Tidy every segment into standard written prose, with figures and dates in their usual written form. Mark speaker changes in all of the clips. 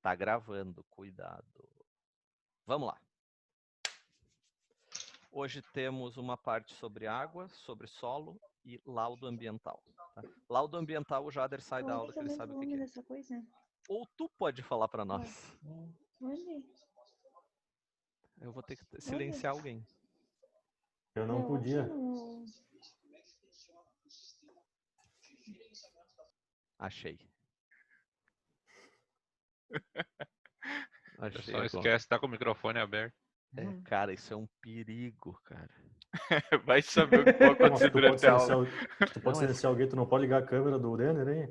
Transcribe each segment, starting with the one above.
Speaker 1: Tá gravando, cuidado. Vamos lá. Hoje temos uma parte sobre água, sobre solo e laudo ambiental. Tá? Laudo ambiental, o Jader sai da aula que ele sabe o que é.
Speaker 2: Dessa coisa?
Speaker 1: Ou tu pode falar para nós.
Speaker 2: Onde?
Speaker 1: Eu vou ter que silenciar alguém.
Speaker 3: Eu não podia.
Speaker 1: Achei.
Speaker 4: O pessoal esquece de estar com o microfone aberto.
Speaker 1: Cara, isso é um perigo, cara.
Speaker 4: Vai saber o que pode acontecer durante a aula.
Speaker 3: Tu pode silenciar alguém, tu não pode ligar a câmera do Denner, hein?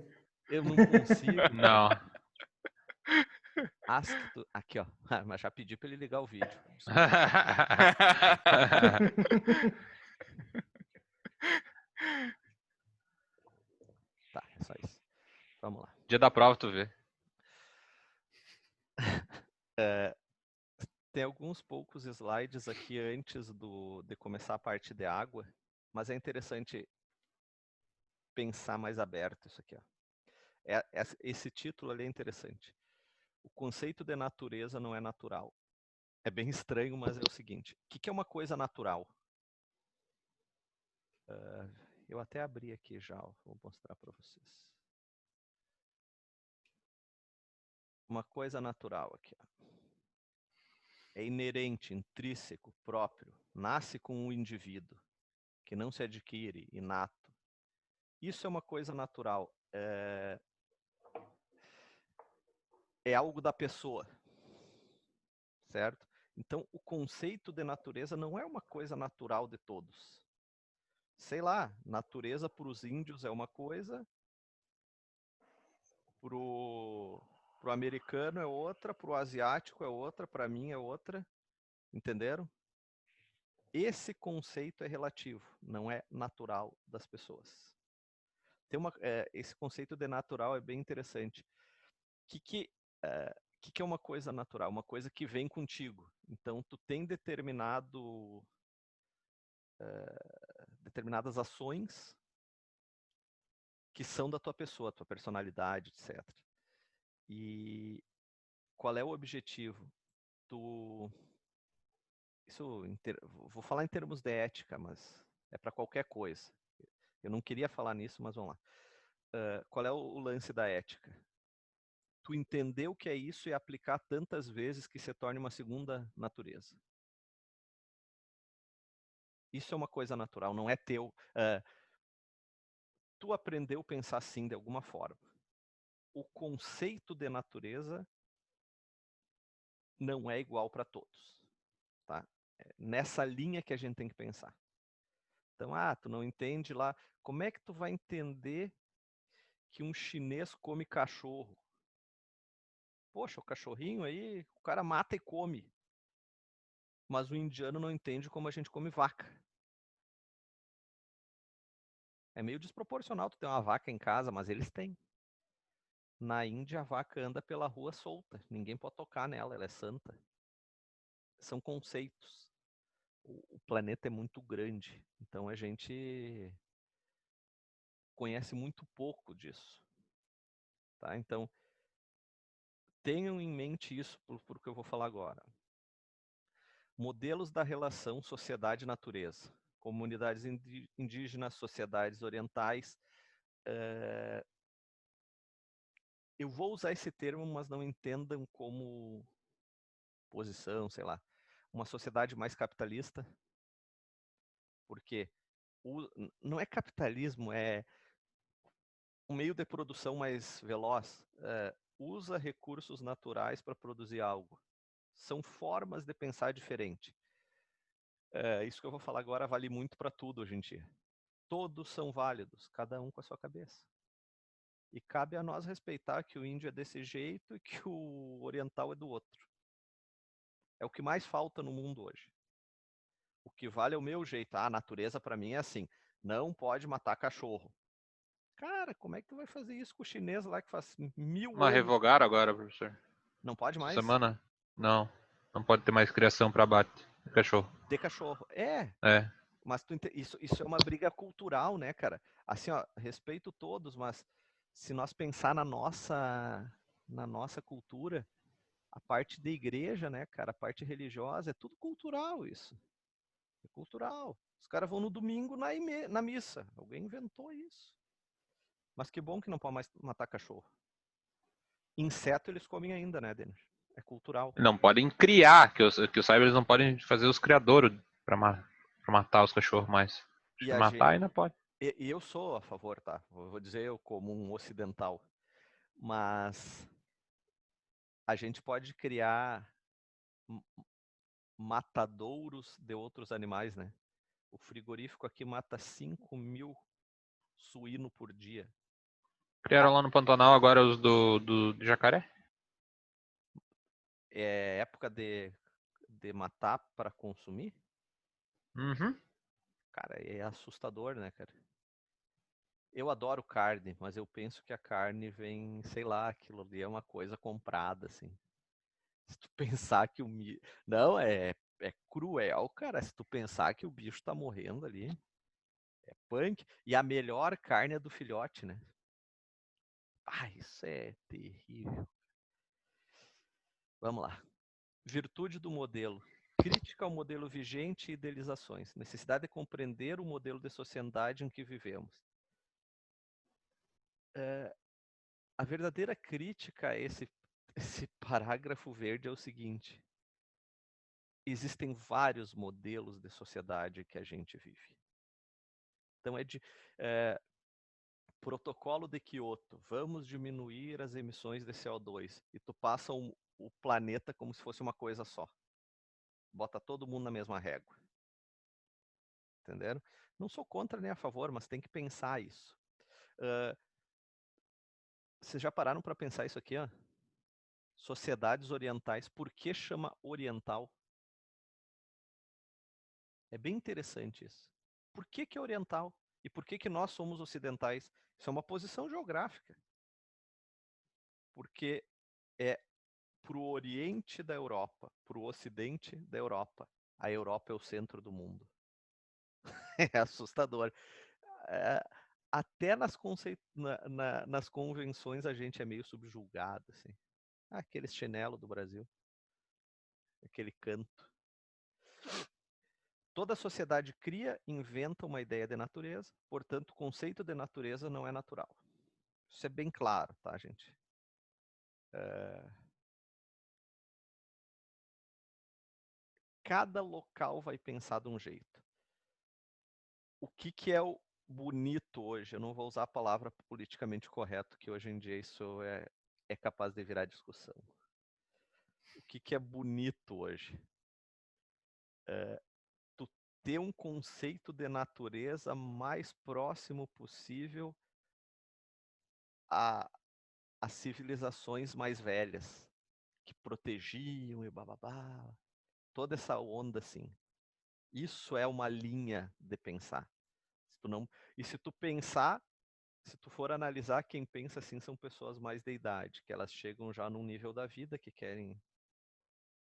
Speaker 1: Eu não consigo.
Speaker 4: Não.
Speaker 1: Aqui, ó. Mas já pedi pra ele ligar o vídeo. Tá, é só isso. Vamos lá.
Speaker 4: Dia da prova, tu vê.
Speaker 1: Tem alguns poucos slides aqui antes de começar a parte de água, mas é interessante pensar mais aberto isso aqui. Ó. Esse título ali é interessante. O conceito de natureza não é natural. É bem estranho, mas é o seguinte. O que é uma coisa natural? Eu até abri aqui já, ó, vou mostrar para vocês. Uma coisa natural aqui. Ó. É inerente, intrínseco, próprio. Nasce com o indivíduo, que não se adquire, inato. Isso é uma coisa natural. É algo da pessoa, certo? Então, o conceito de natureza não é uma coisa natural de todos. Sei lá, natureza para os índios é uma coisa, pro americano é outra, pro asiático é outra, para mim é outra. Entenderam? Esse conceito é relativo, não é natural das pessoas. Esse conceito de natural é bem interessante. O que é uma coisa natural? Uma coisa que vem contigo. Então, tu tem determinadas ações que são da tua pessoa, tua personalidade, etc. E qual é o objetivo? Vou falar em termos de ética, mas é para qualquer coisa. Eu não queria falar nisso, mas vamos lá. Qual é o lance da ética? Tu entender o que é isso e aplicar tantas vezes que se torne uma segunda natureza. Isso é uma coisa natural, não é teu. Tu aprendeu a pensar assim de alguma forma. O conceito de natureza não é igual para todos. Tá? É nessa linha que a gente tem que pensar. Então, tu não entende lá. Como é que tu vai entender que um chinês come cachorro? Poxa, o cachorrinho aí, o cara mata e come. Mas o indiano não entende como a gente come vaca. É meio desproporcional tu ter uma vaca em casa, mas eles têm. Na Índia, a vaca anda pela rua solta. Ninguém pode tocar nela, ela é santa. São conceitos. O planeta é muito grande, então a gente conhece muito pouco disso. Tá? Então, tenham em mente isso por que eu vou falar agora. Modelos da relação sociedade-natureza. Comunidades indígenas, sociedades orientais. Eu vou usar esse termo, mas não entendam como posição, sei lá. Uma sociedade mais capitalista. Porque não é capitalismo, é um meio de produção mais veloz. Usa recursos naturais para produzir algo. São formas de pensar diferente. Isso que eu vou falar agora vale muito para tudo hoje em dia. Todos são válidos, cada um com a sua cabeça. E cabe a nós respeitar que o índio é desse jeito e que o oriental é do outro. É o que mais falta no mundo hoje. O que vale é o meu jeito. A natureza para mim é assim, não pode matar cachorro. Cara, como é que tu vai fazer isso com o chinês lá que faz 1000
Speaker 4: Mas
Speaker 1: anos?
Speaker 4: revogaram agora, professor.
Speaker 1: Não pode mais?
Speaker 4: Semana? Não. Não pode ter mais criação para abate de cachorro.
Speaker 1: De cachorro. É. Mas isso é uma briga cultural, né, cara? Assim, ó, respeito todos, mas se nós pensar na nossa cultura, a parte da igreja, né, cara, a parte religiosa, é tudo cultural isso. É cultural. Os caras vão no domingo na missa. Alguém inventou isso. Mas que bom que não pode mais matar cachorro. Inseto eles comem ainda, né, Denis? É cultural.
Speaker 4: Não podem criar, que os cybers não podem fazer os criadouros pra matar os cachorros mais.
Speaker 1: E
Speaker 4: Se
Speaker 1: a
Speaker 4: matar,
Speaker 1: gente,
Speaker 4: ainda pode.
Speaker 1: e eu sou a favor, tá? Vou dizer eu como um ocidental. Mas a gente pode criar matadouros de outros animais, né? O frigorífico aqui mata 5.000 suíno por dia.
Speaker 4: Criaram lá no Pantanal agora os do jacaré?
Speaker 1: É época de matar para consumir?
Speaker 4: Uhum.
Speaker 1: Cara, é assustador, né, cara? Eu adoro carne, mas eu penso que a carne vem, sei lá, aquilo ali é uma coisa comprada, assim. Se tu pensar que Não, é cruel, cara. Se tu pensar que o bicho tá morrendo ali, é punk. E a melhor carne é do filhote, né? Ah, isso é terrível. Vamos lá. Virtude do modelo. Crítica ao modelo vigente e idealizações. Necessidade de compreender o modelo de sociedade em que vivemos. A verdadeira crítica a esse parágrafo verde é o seguinte: existem vários modelos de sociedade que a gente vive. Então protocolo de Kyoto, vamos diminuir as emissões de CO2 e tu passa o planeta como se fosse uma coisa só. Bota todo mundo na mesma régua. Entenderam? Não sou contra nem a favor, mas tem que pensar isso. Vocês já pararam para pensar isso aqui, ó? Sociedades orientais, por que chama oriental? É bem interessante isso. Por que é oriental? E por que nós somos ocidentais? Isso é uma posição geográfica. Porque é para o oriente da Europa, para o ocidente da Europa. A Europa é o centro do mundo. É assustador. É, até nas convenções a gente é meio subjulgado. Assim. Aquele chinelo do Brasil. Aquele canto. Toda sociedade cria, inventa uma ideia de natureza, portanto, o conceito de natureza não é natural. Isso é bem claro, tá, gente? Cada local vai pensar de um jeito. O que é o bonito hoje? Eu não vou usar a palavra politicamente correto, que hoje em dia isso é capaz de virar discussão. O que é bonito hoje? Tu ter um conceito de natureza mais próximo possível às civilizações mais velhas, que protegiam e bababá. Toda essa onda assim. Isso é uma linha de pensar. E se tu pensar, se tu for analisar, quem pensa assim são pessoas mais de idade, que elas chegam já num nível da vida que querem,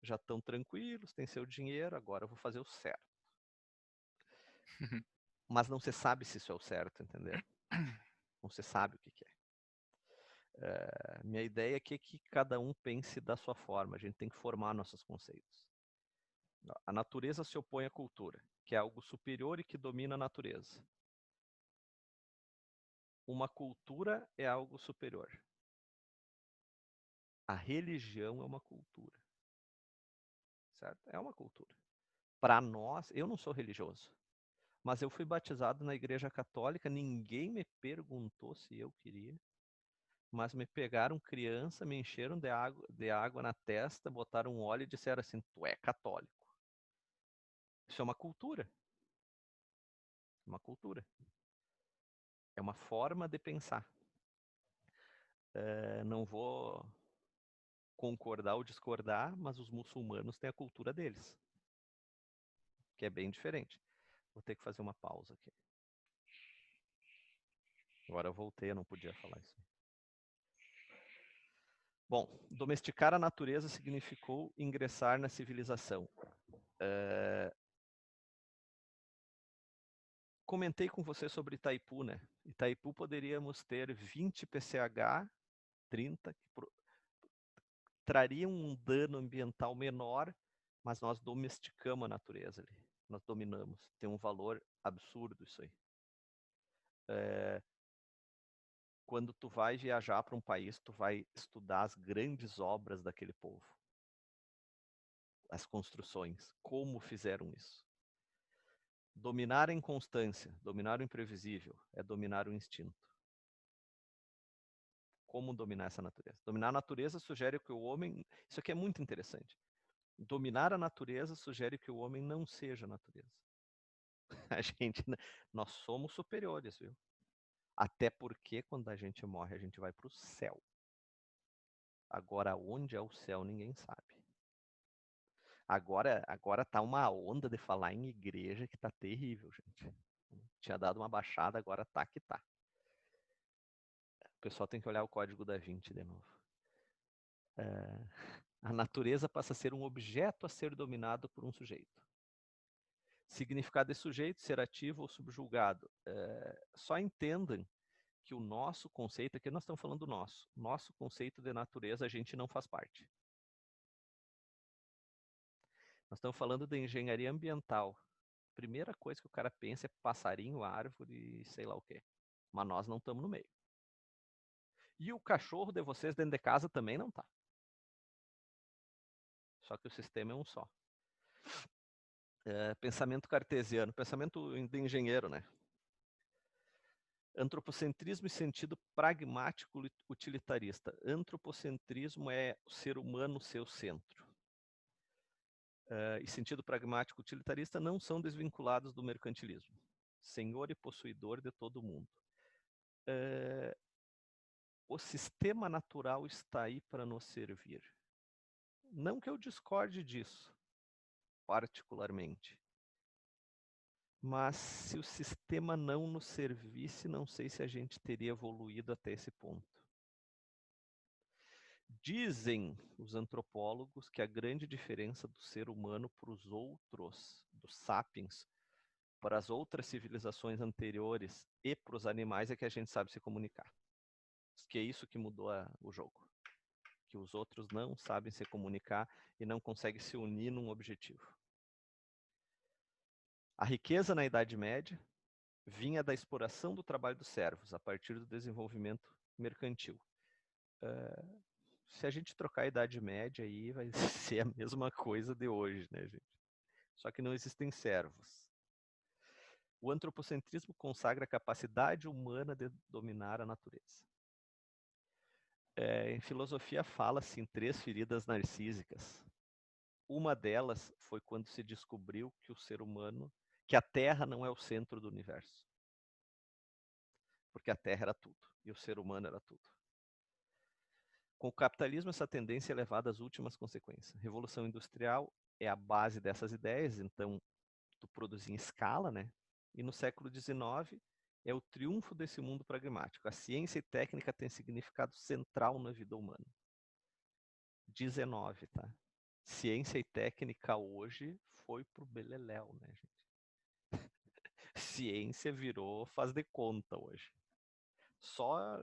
Speaker 1: já estão tranquilos, têm seu dinheiro, agora eu vou fazer o certo. Mas não se sabe se isso é o certo, entendeu? Não se sabe o que é. Minha ideia é que cada um pense da sua forma, a gente tem que formar nossos conceitos. A natureza se opõe à cultura, que é algo superior e que domina a natureza. Uma cultura é algo superior. A religião é uma cultura. Certo? É uma cultura. Para nós, eu não sou religioso, mas eu fui batizado na igreja católica, ninguém me perguntou se eu queria, mas me pegaram criança, me encheram de água na testa, botaram um óleo e disseram assim, tu é católico. Isso é uma cultura. Uma cultura. É uma forma de pensar. Não vou concordar ou discordar, mas os muçulmanos têm a cultura deles, que é bem diferente. Vou ter que fazer uma pausa aqui. Agora eu voltei, eu não podia falar isso. Bom, domesticar a natureza significou ingressar na civilização. Comentei com você sobre Itaipu, né? Itaipu poderíamos ter 20 PCH, 30, traria um dano ambiental menor, mas nós domesticamos a natureza ali. Nós dominamos. Tem um valor absurdo isso aí. Quando tu vai viajar para um país, tu vai estudar as grandes obras daquele povo. As construções, como fizeram isso. Dominar a inconstância, dominar o imprevisível, é dominar o instinto. Como dominar essa natureza? Dominar a natureza sugere que o homem... Isso aqui é muito interessante. Dominar a natureza sugere que o homem não seja a natureza. A gente, nós somos superiores, viu? Até porque quando a gente morre, a gente vai para o céu. Agora, onde é o céu, ninguém sabe. Agora tá uma onda de falar em igreja que tá terrível, gente. Tinha dado uma baixada, agora tá que tá. O pessoal tem que olhar o código da Vinci de novo. A natureza passa a ser um objeto a ser dominado por um sujeito. Significado de sujeito, ser ativo ou subjugado. Só entendam que o nosso conceito, aqui nós estamos falando do nosso conceito de natureza, a gente não faz parte. Nós estamos falando de engenharia ambiental. Primeira coisa que o cara pensa é passarinho, árvore e sei lá o quê. Mas nós não estamos no meio. E o cachorro de vocês dentro de casa também não está. Só que o sistema é um só. Pensamento cartesiano, pensamento de engenheiro, né? Antropocentrismo e sentido pragmático utilitarista. Antropocentrismo é o ser humano seu centro. E sentido pragmático utilitarista não são desvinculados do mercantilismo. Senhor e possuidor de todo mundo. O sistema natural está aí para nos servir. Não que eu discorde disso, particularmente. Mas se o sistema não nos servisse, não sei se a gente teria evoluído até esse ponto. Dizem os antropólogos que a grande diferença do ser humano para os outros, dos sapiens, para as outras civilizações anteriores e para os animais é que a gente sabe se comunicar. Que é isso que mudou o jogo. Que os outros não sabem se comunicar e não conseguem se unir num objetivo. A riqueza na Idade Média vinha da exploração do trabalho dos servos, a partir do desenvolvimento mercantil. Se a gente trocar a Idade Média aí, vai ser a mesma coisa de hoje, né, gente? Só que não existem servos. O antropocentrismo consagra a capacidade humana de dominar a natureza. Em filosofia fala-se em 3 feridas narcísicas. Uma delas foi quando se descobriu que o ser humano, que a Terra não é o centro do universo. Porque a Terra era tudo e o ser humano era tudo. Com o capitalismo, essa tendência é levada às últimas consequências. Revolução industrial é a base dessas ideias, então tu produz em escala, né? E no século XIX é o triunfo desse mundo pragmático. A ciência e técnica têm significado central na vida humana. 19, tá? Ciência e técnica hoje foi pro beleléu, né, gente? Ciência virou faz de conta hoje. Só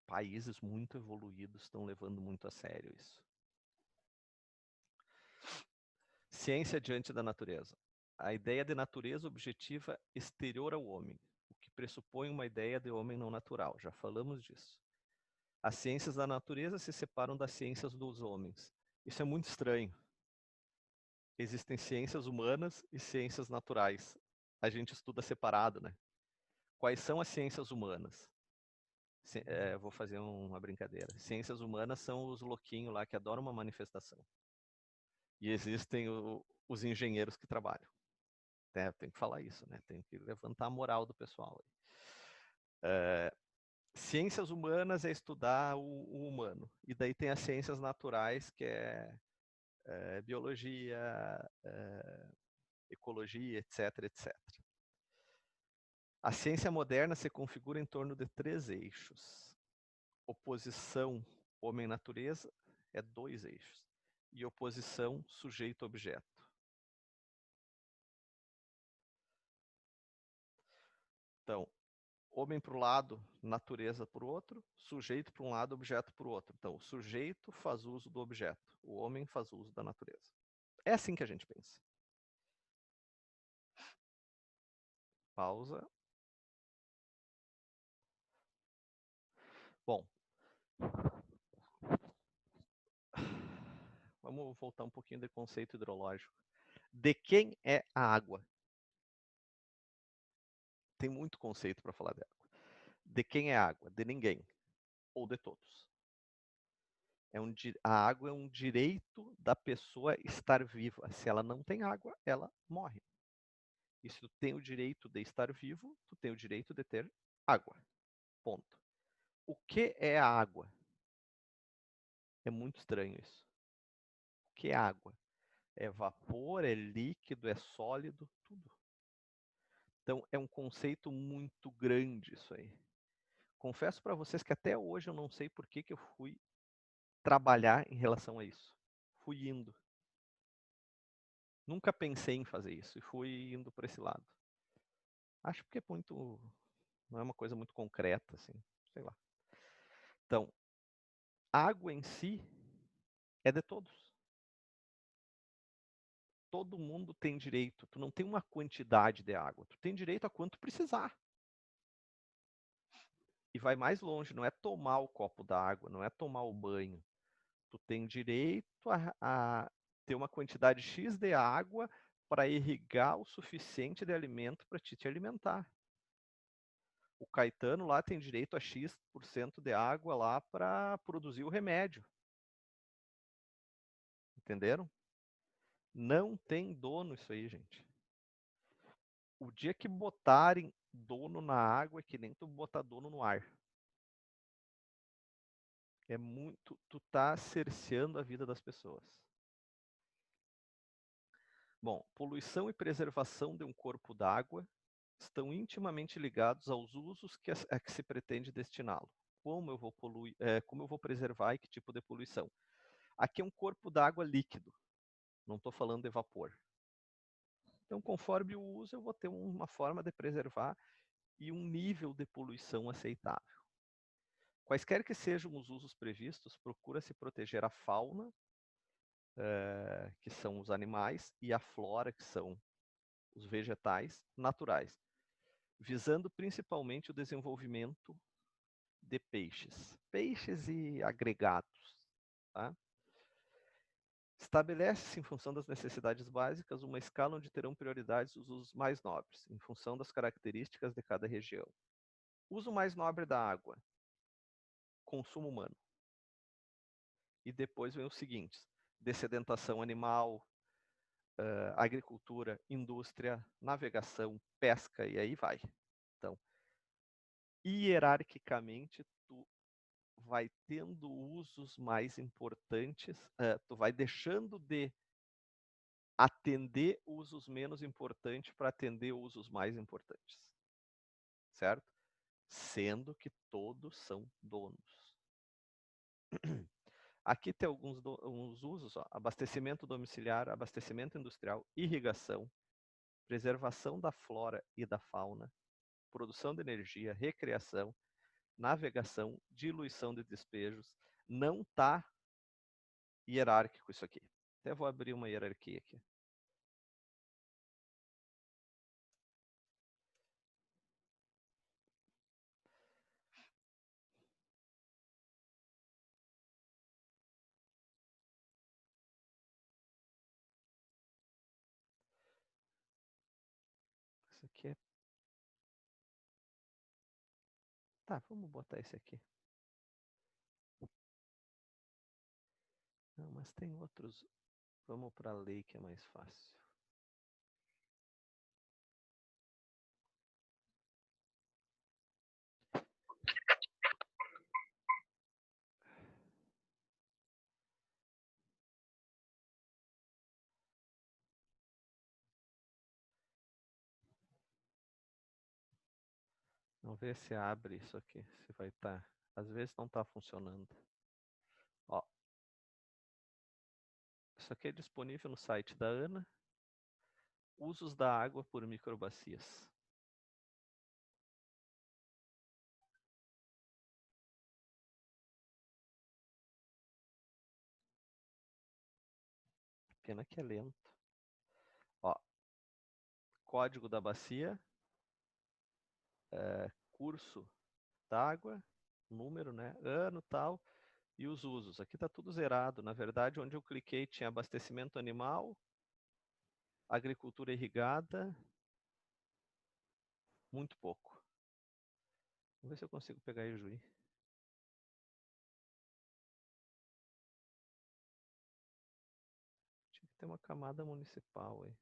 Speaker 1: países muito evoluídos estão levando muito a sério isso. Ciência diante da natureza. A ideia de natureza objetiva exterior ao homem, o que pressupõe uma ideia de homem não natural. Já falamos disso. As ciências da natureza se separam das ciências dos homens. Isso é muito estranho. Existem ciências humanas e ciências naturais. A gente estuda separado, né? Quais são as ciências humanas? Vou fazer uma brincadeira. Ciências humanas são os louquinhos lá que adoram uma manifestação. E existem os engenheiros que trabalham. Tem que falar isso, né? Tem que levantar a moral do pessoal. Ciências humanas é estudar o humano. E daí tem as ciências naturais, que é biologia, ecologia, etc, etc. A ciência moderna se configura em torno de 3 eixos. Oposição homem-natureza é 2 eixos. E oposição sujeito-objeto. Então, Homem para um lado, natureza para o outro, sujeito para um lado, objeto para o outro. Então, o sujeito faz uso do objeto, o homem faz uso da natureza. É assim que a gente pensa. Pausa. Bom, vamos voltar um pouquinho do conceito hidrológico. De quem é a água? Tem muito conceito para falar de água. De quem é a água? De ninguém. Ou de todos. A água é um direito da pessoa estar viva. Se ela não tem água, ela morre. E se tu tem o direito de estar vivo, tu tem o direito de ter água. Ponto. O que é a água? É muito estranho isso. O que é água? É vapor, é líquido, é sólido, tudo. Então, é um conceito muito grande isso aí. Confesso para vocês que até hoje eu não sei por que eu fui trabalhar em relação a isso. Fui indo. Nunca pensei em fazer isso e fui indo por esse lado. Acho que é muito... Não é uma coisa muito concreta, assim. Sei lá. Então, água em si é de todos. Todo mundo tem direito. Tu não tem uma quantidade de água. Tu tem direito a quanto precisar. E vai mais longe. Não é tomar o copo d'água. Não é tomar o banho. Tu tem direito a ter uma quantidade X de água para irrigar o suficiente de alimento para te alimentar. O Caetano lá tem direito a X% de água lá para produzir o remédio. Entenderam? Não tem dono isso aí, gente. O dia que botarem dono na água é que nem tu botar dono no ar. É muito... Tu tá cerceando a vida das pessoas. Bom, poluição e preservação de um corpo d'água estão intimamente ligados aos usos a que se pretende destiná-lo. Como eu vou preservar e que tipo de poluição? Aqui é um corpo d'água líquido, não estou falando de vapor. Então, conforme o uso, eu vou ter uma forma de preservar e um nível de poluição aceitável. Quaisquer que sejam os usos previstos, procura-se proteger a fauna, que são os animais, e a flora, que são os vegetais naturais, visando principalmente o desenvolvimento de peixes e agregados. Tá? Estabelece-se, em função das necessidades básicas, uma escala onde terão prioridades os usos mais nobres, em função das características de cada região. Uso mais nobre da água, consumo humano. E depois vem os seguintes: dessedentação animal, agricultura, indústria, navegação, pesca, e aí vai. Então, hierarquicamente, tu vai tendo usos mais importantes, tu vai deixando de atender usos menos importantes para atender usos mais importantes. Certo? Sendo que todos são donos. Aqui tem alguns usos: ó: abastecimento domiciliar, abastecimento industrial, irrigação, preservação da flora e da fauna, produção de energia, recreação, navegação, diluição de despejos. Não está hierárquico isso aqui. Até vou abrir uma hierarquia aqui. Isso aqui é... Tá, vamos botar esse aqui. Não, mas tem outros. Vamos para a lei que é mais fácil. Vamos ver se abre isso aqui, se vai estar. Às vezes não está funcionando. Ó, isso aqui é disponível no site da Ana. Usos da água por microbacias. Pena que é lento. Ó, código da bacia, curso d'água, número, né? Ano, tal, e os usos. Aqui tá tudo zerado. Na verdade, onde eu cliquei tinha abastecimento animal, agricultura irrigada, muito pouco. Vamos ver se eu consigo pegar Ijuí. Tinha que ter uma camada municipal aí.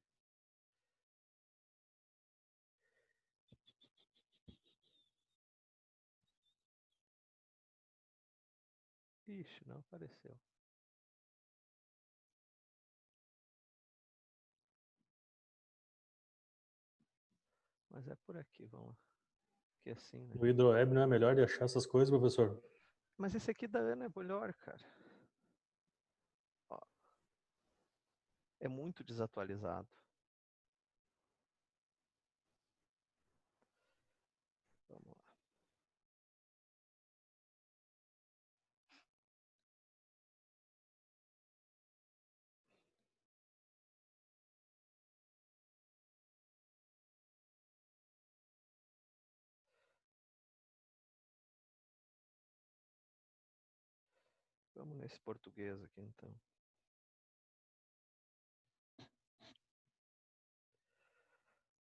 Speaker 1: Ixi, não apareceu. Mas é por aqui, vamos lá. Que assim, né?
Speaker 3: O Hidroweb não é melhor de achar essas coisas, professor?
Speaker 1: Mas esse aqui da Ana é melhor, cara. Ó, é muito desatualizado. Vamos lá. Vamos nesse português aqui, então.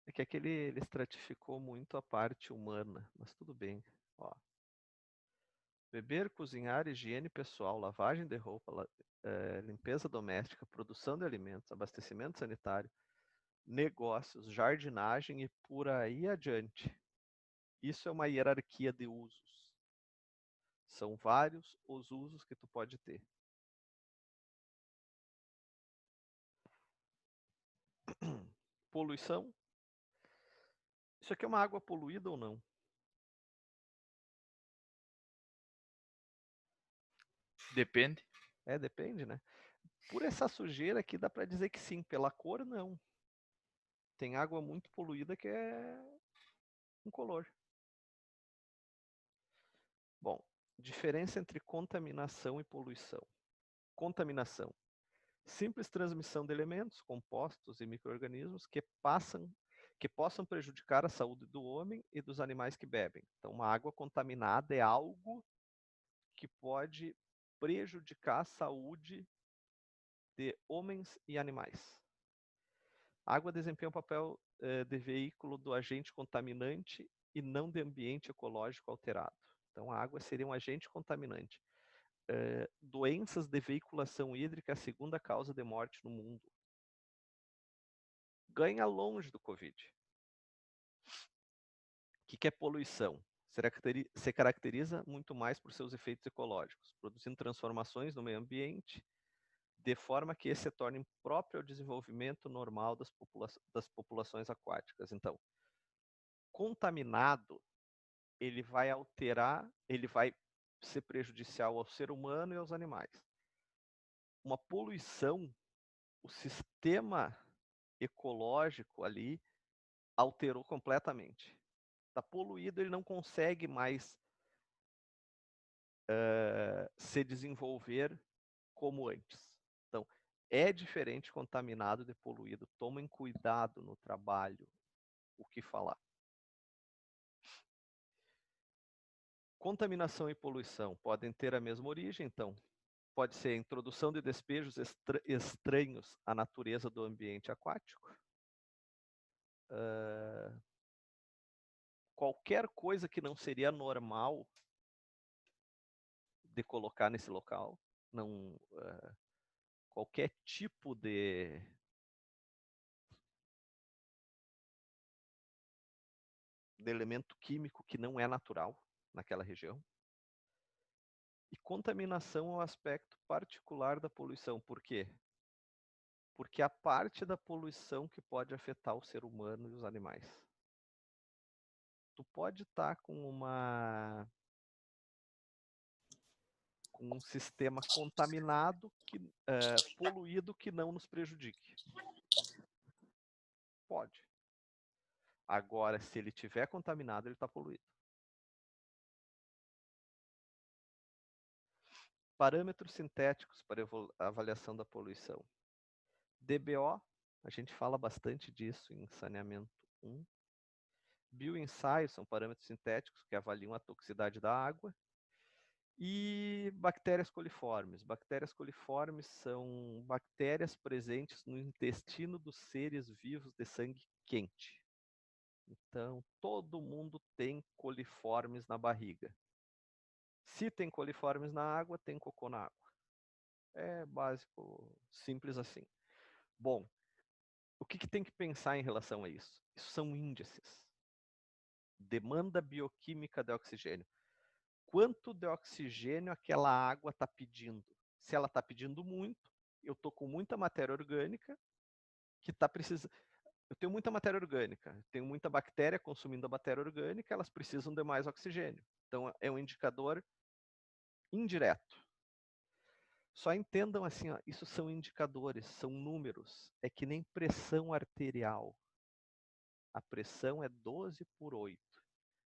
Speaker 1: É que aquele ele estratificou muito a parte humana, mas tudo bem. Ó. Beber, cozinhar, higiene pessoal, lavagem de roupa, limpeza doméstica, produção de alimentos, abastecimento sanitário, negócios, jardinagem e por aí adiante. Isso é uma hierarquia de usos. São vários os usos que tu pode ter. Poluição. Isso aqui é uma água poluída ou não?
Speaker 2: Depende.
Speaker 1: Depende, né? Por essa sujeira aqui dá para dizer que sim, pela cor não. Tem água muito poluída que é incolor. Bom, diferença entre contaminação e poluição. Contaminação. Simples transmissão de elementos, compostos e micro-organismos que possam prejudicar a saúde do homem e dos animais que bebem. Então, uma água contaminada é algo que pode prejudicar a saúde de homens e animais. A água desempenha o papel de veículo do agente contaminante e não de ambiente ecológico alterado. Então, a água seria um agente contaminante. Doenças de veiculação hídrica é a segunda causa de morte no mundo. Ganha longe do Covid. O que é poluição? Se caracteriza muito mais por seus efeitos ecológicos, produzindo transformações no meio ambiente, de forma que esse se torne próprio ao desenvolvimento normal das populações aquáticas. Então, contaminado, ele vai alterar, ele vai ser prejudicial ao ser humano e aos animais. Uma poluição, o sistema ecológico ali alterou completamente. Está poluído, ele não consegue mais se desenvolver como antes. Então, é diferente contaminado de poluído. Tomem cuidado no trabalho, o que falar. Contaminação e poluição podem ter a mesma origem, então, pode ser a introdução de despejos estranhos à natureza do ambiente aquático. Qualquer coisa que não seria normal de colocar nesse local, não, qualquer tipo de elemento químico que não é natural naquela região. E contaminação é um aspecto particular da poluição. Por quê? Porque a parte da poluição que pode afetar o ser humano e os animais. Tu pode estar com um sistema contaminado, poluído, que não nos prejudique. Pode. Agora, se ele estiver contaminado, ele está poluído. Parâmetros sintéticos para avaliação da poluição. DBO, a gente fala bastante disso em saneamento 1. Bioensaios são parâmetros sintéticos que avaliam a toxicidade da água. E bactérias coliformes. Bactérias coliformes são bactérias presentes no intestino dos seres vivos de sangue quente. Então, todo mundo tem coliformes na barriga. Se tem coliformes na água, tem cocô na água. É básico, simples assim. Bom, o que tem que pensar em relação a isso? Isso são índices. Demanda bioquímica de oxigênio. Quanto de oxigênio aquela água está pedindo? Se ela está pedindo muito, eu estou com muita matéria orgânica que está precisando. Eu tenho muita matéria orgânica, tenho muita bactéria consumindo a matéria orgânica, elas precisam de mais oxigênio. Então, é um indicador indireto. Só entendam assim, ó, isso são indicadores, são números. É que nem pressão arterial. A pressão é 12/8.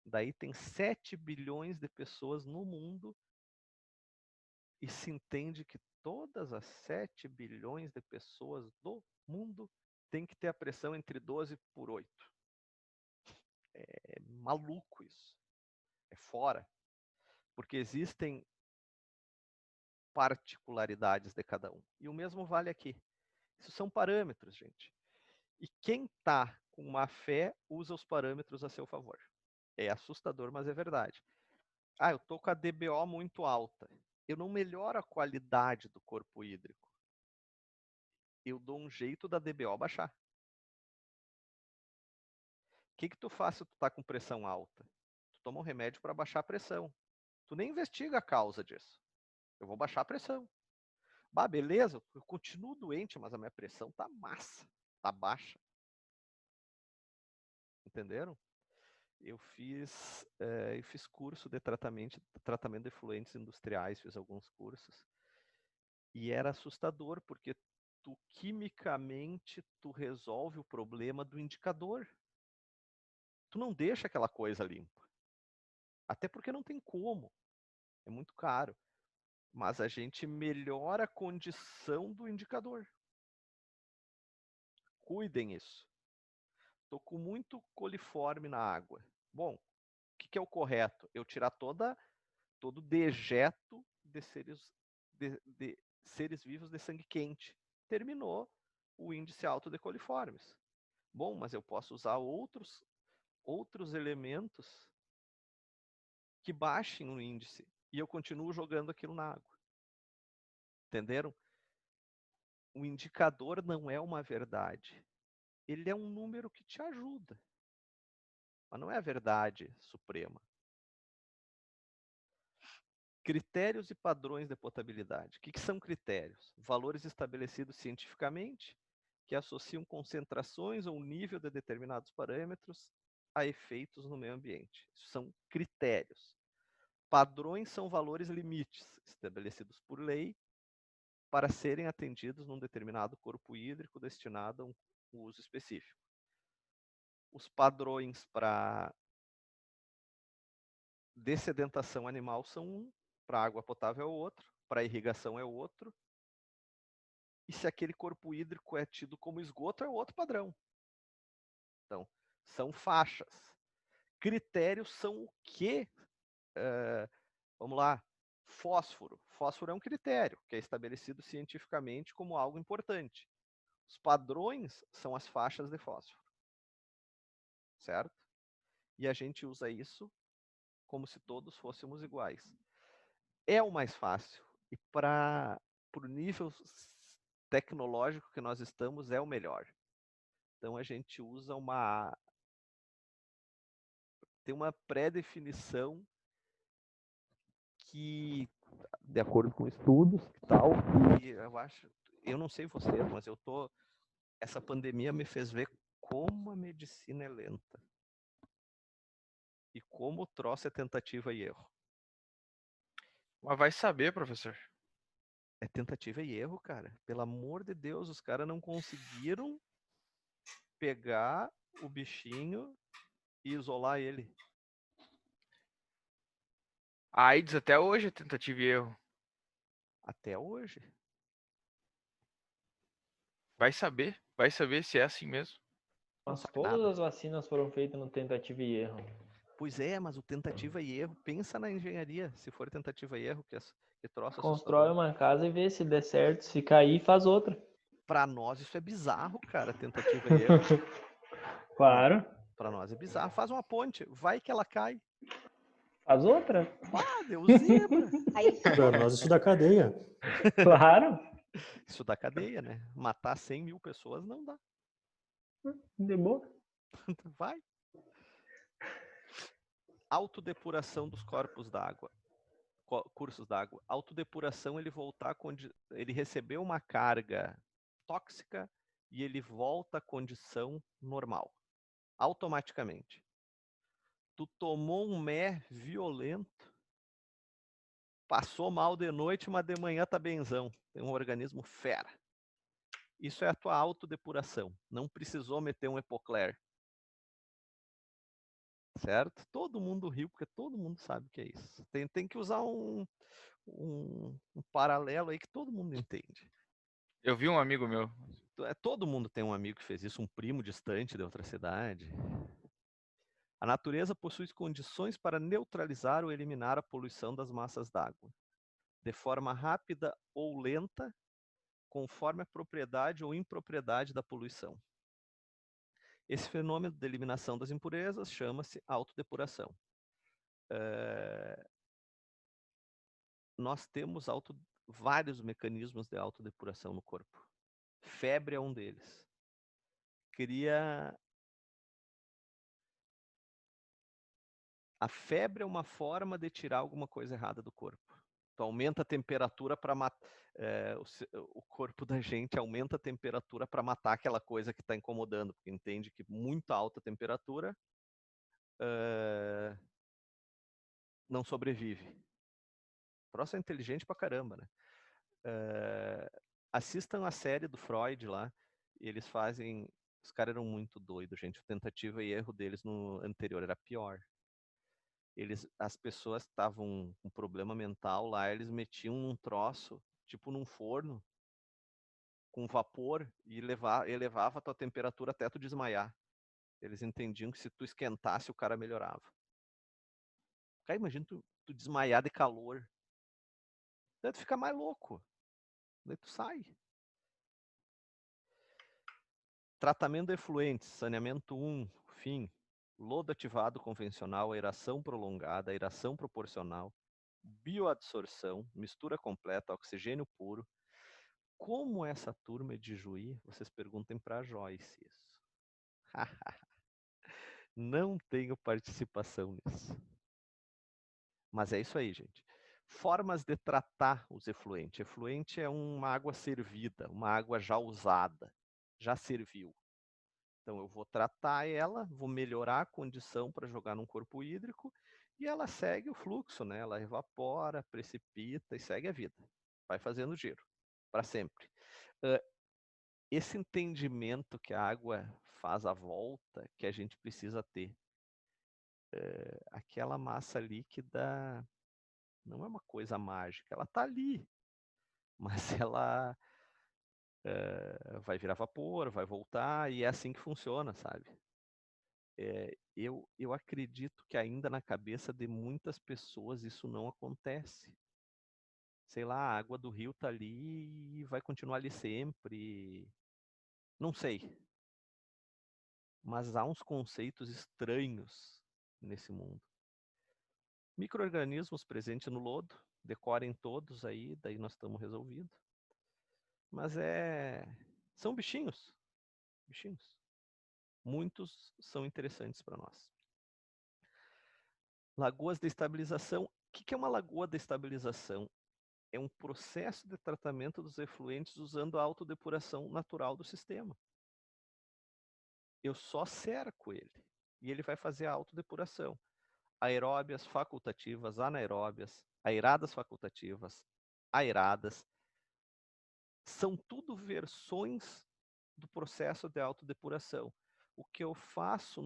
Speaker 1: Daí tem 7 bilhões de pessoas no mundo e se entende que todas as 7 bilhões de pessoas do mundo têm que ter a pressão entre 12/8. É maluco isso. É fora. Porque existem particularidades de cada um. E o mesmo vale aqui. Isso são parâmetros, gente. E quem está com má fé usa os parâmetros a seu favor. É assustador, mas é verdade. Ah, eu estou com a DBO muito alta. Eu não melhoro a qualidade do corpo hídrico. Eu dou um jeito da DBO baixar. O que tu faz se tu tá com pressão alta? Tu toma um remédio para baixar a pressão. Tu nem investiga a causa disso. Eu vou baixar a pressão. Bah, beleza, eu continuo doente, mas a minha pressão tá massa, tá baixa. Entenderam? Eu fiz curso de tratamento de efluentes industriais, fiz alguns cursos. E era assustador, porque quimicamente, tu resolve o problema do indicador. Tu não deixa aquela coisa limpa. Até porque não tem como. É muito caro. Mas a gente melhora a condição do indicador. Cuidem isso. Estou com muito coliforme na água. Bom, o que é o correto? Eu tirar todo o dejeto de seres vivos de sangue quente. Terminou o índice alto de coliformes. Bom, mas eu posso usar outros elementos que baixem o índice e eu continuo jogando aquilo na água. Entenderam? O indicador não é uma verdade. Ele é um número que te ajuda. Mas não é a verdade suprema. Critérios e padrões de potabilidade. O que são critérios? Valores estabelecidos cientificamente que associam concentrações ou nível de determinados parâmetros a efeitos no meio ambiente. Isso são critérios. Padrões são valores limites estabelecidos por lei para serem atendidos num determinado corpo hídrico destinado a um uso específico. Os padrões para dessedentação animal são um, para água potável é o outro, para irrigação é o outro, e se aquele corpo hídrico é tido como esgoto, é outro padrão. Então, são faixas. Critérios são o quê? Vamos lá. Fósforo. Fósforo é um critério que é estabelecido cientificamente como algo importante. Os padrões são as faixas de fósforo. Certo? E a gente usa isso como se todos fôssemos iguais. É o mais fácil. E para o nível tecnológico que nós estamos, é o melhor. Então a gente usa tem uma pré-definição que, de acordo com estudos e tal, e eu não sei vocês, mas essa pandemia me fez ver como a medicina é lenta. E como o troço é tentativa e erro.
Speaker 2: Mas vai saber, professor.
Speaker 1: É tentativa e erro, cara. Pelo amor de Deus, os caras não conseguiram pegar o bichinho e isolar ele.
Speaker 2: A AIDS até hoje é tentativa e erro.
Speaker 1: Até hoje.
Speaker 2: Vai saber se é assim mesmo.
Speaker 1: Não
Speaker 5: Mas
Speaker 1: sabe
Speaker 5: todas
Speaker 1: nada.
Speaker 5: as vacinas foram feitas no tentativa e erro.
Speaker 1: Pois é, mas o tentativa e erro, pensa na engenharia, se for tentativa e erro, que troço
Speaker 5: Constrói
Speaker 1: assustador.
Speaker 5: uma casa e vê se der certo. Se cair, faz outra.
Speaker 1: Pra nós isso é bizarro, cara, tentativa e erro.
Speaker 5: Claro.
Speaker 1: Pra nós é bizarro. Faz uma ponte, vai que ela cai.
Speaker 5: Faz outra.
Speaker 1: Ah, deu zebra.
Speaker 3: Pra nós isso dá cadeia.
Speaker 5: Claro.
Speaker 1: Isso dá cadeia, né? Matar 100 mil pessoas não dá.
Speaker 5: De boa.
Speaker 1: Vai. Autodepuração dos corpos d'água. Cursos d'água. Autodepuração, ele recebeu uma carga tóxica e ele volta à condição normal. Automaticamente. Tu tomou um mé violento, passou mal de noite, mas de manhã tá benzão. Tem um organismo fera. Isso é a tua autodepuração. Não precisou meter um Epocler. Certo? Todo mundo riu, porque todo mundo sabe o que é isso. Tem que usar um paralelo aí que todo mundo entende.
Speaker 2: Eu vi um amigo meu.
Speaker 1: Todo mundo tem um amigo que fez isso, um primo distante de outra cidade. A natureza possui condições para neutralizar ou eliminar a poluição das massas d'água, de forma rápida ou lenta, conforme a propriedade ou impropriedade da poluição. Esse fenômeno de eliminação das impurezas chama-se autodepuração. Nós temos vários mecanismos de autodepuração no corpo. Febre é um deles. A febre é uma forma de tirar alguma coisa errada do corpo. Tu aumenta a temperatura para matar. O corpo da gente aumenta a temperatura para matar aquela coisa que está incomodando, porque entende que muito alta temperatura não sobrevive. O troço é inteligente pra caramba, né? Assistam a série do Freud lá. Eles fazem. Os caras eram muito doidos, gente. A tentativa e erro deles no anterior era pior. As pessoas estavam com problema mental lá, eles metiam num troço, tipo num forno, com vapor, e elevava a tua temperatura até tu desmaiar. Eles entendiam que se tu esquentasse, o cara melhorava. Cara, imagina tu desmaiar de calor. Daí tu fica mais louco. Daí tu sai. Tratamento de efluentes, saneamento 1, fim. Lodo ativado convencional, aeração prolongada, aeração proporcional, bioadsorção, mistura completa, oxigênio puro. Como essa turma é de Juí, vocês perguntem para a Joyce isso. Não tenho participação nisso. Mas é isso aí, gente. Formas de tratar os efluentes. Efluente é uma água servida, uma água já usada, já serviu. Então eu vou tratar ela, vou melhorar a condição para jogar num corpo hídrico e ela segue o fluxo, né? Ela evapora, precipita e segue a vida. Vai fazendo giro para sempre. Esse entendimento que a água faz a volta que a gente precisa ter. Aquela massa líquida não é uma coisa mágica, ela está ali, mas ela vai virar vapor, vai voltar e é assim que funciona, sabe? Eu acredito que ainda na cabeça de muitas pessoas isso não acontece. Sei lá, a água do rio tá ali e vai continuar ali sempre. Não sei. Mas há uns conceitos estranhos nesse mundo. Micro-organismos presentes no lodo, decorem todos aí, daí nós estamos resolvidos. Mas são bichinhos. Bichinhos. Muitos são interessantes para nós. Lagoas de estabilização. O que é uma lagoa de estabilização? É um processo de tratamento dos efluentes usando a autodepuração natural do sistema. Eu só cerco ele e ele vai fazer a autodepuração. Aeróbias facultativas, anaeróbias, aeradas facultativas, aeradas. São tudo versões do processo de autodepuração. O que eu faço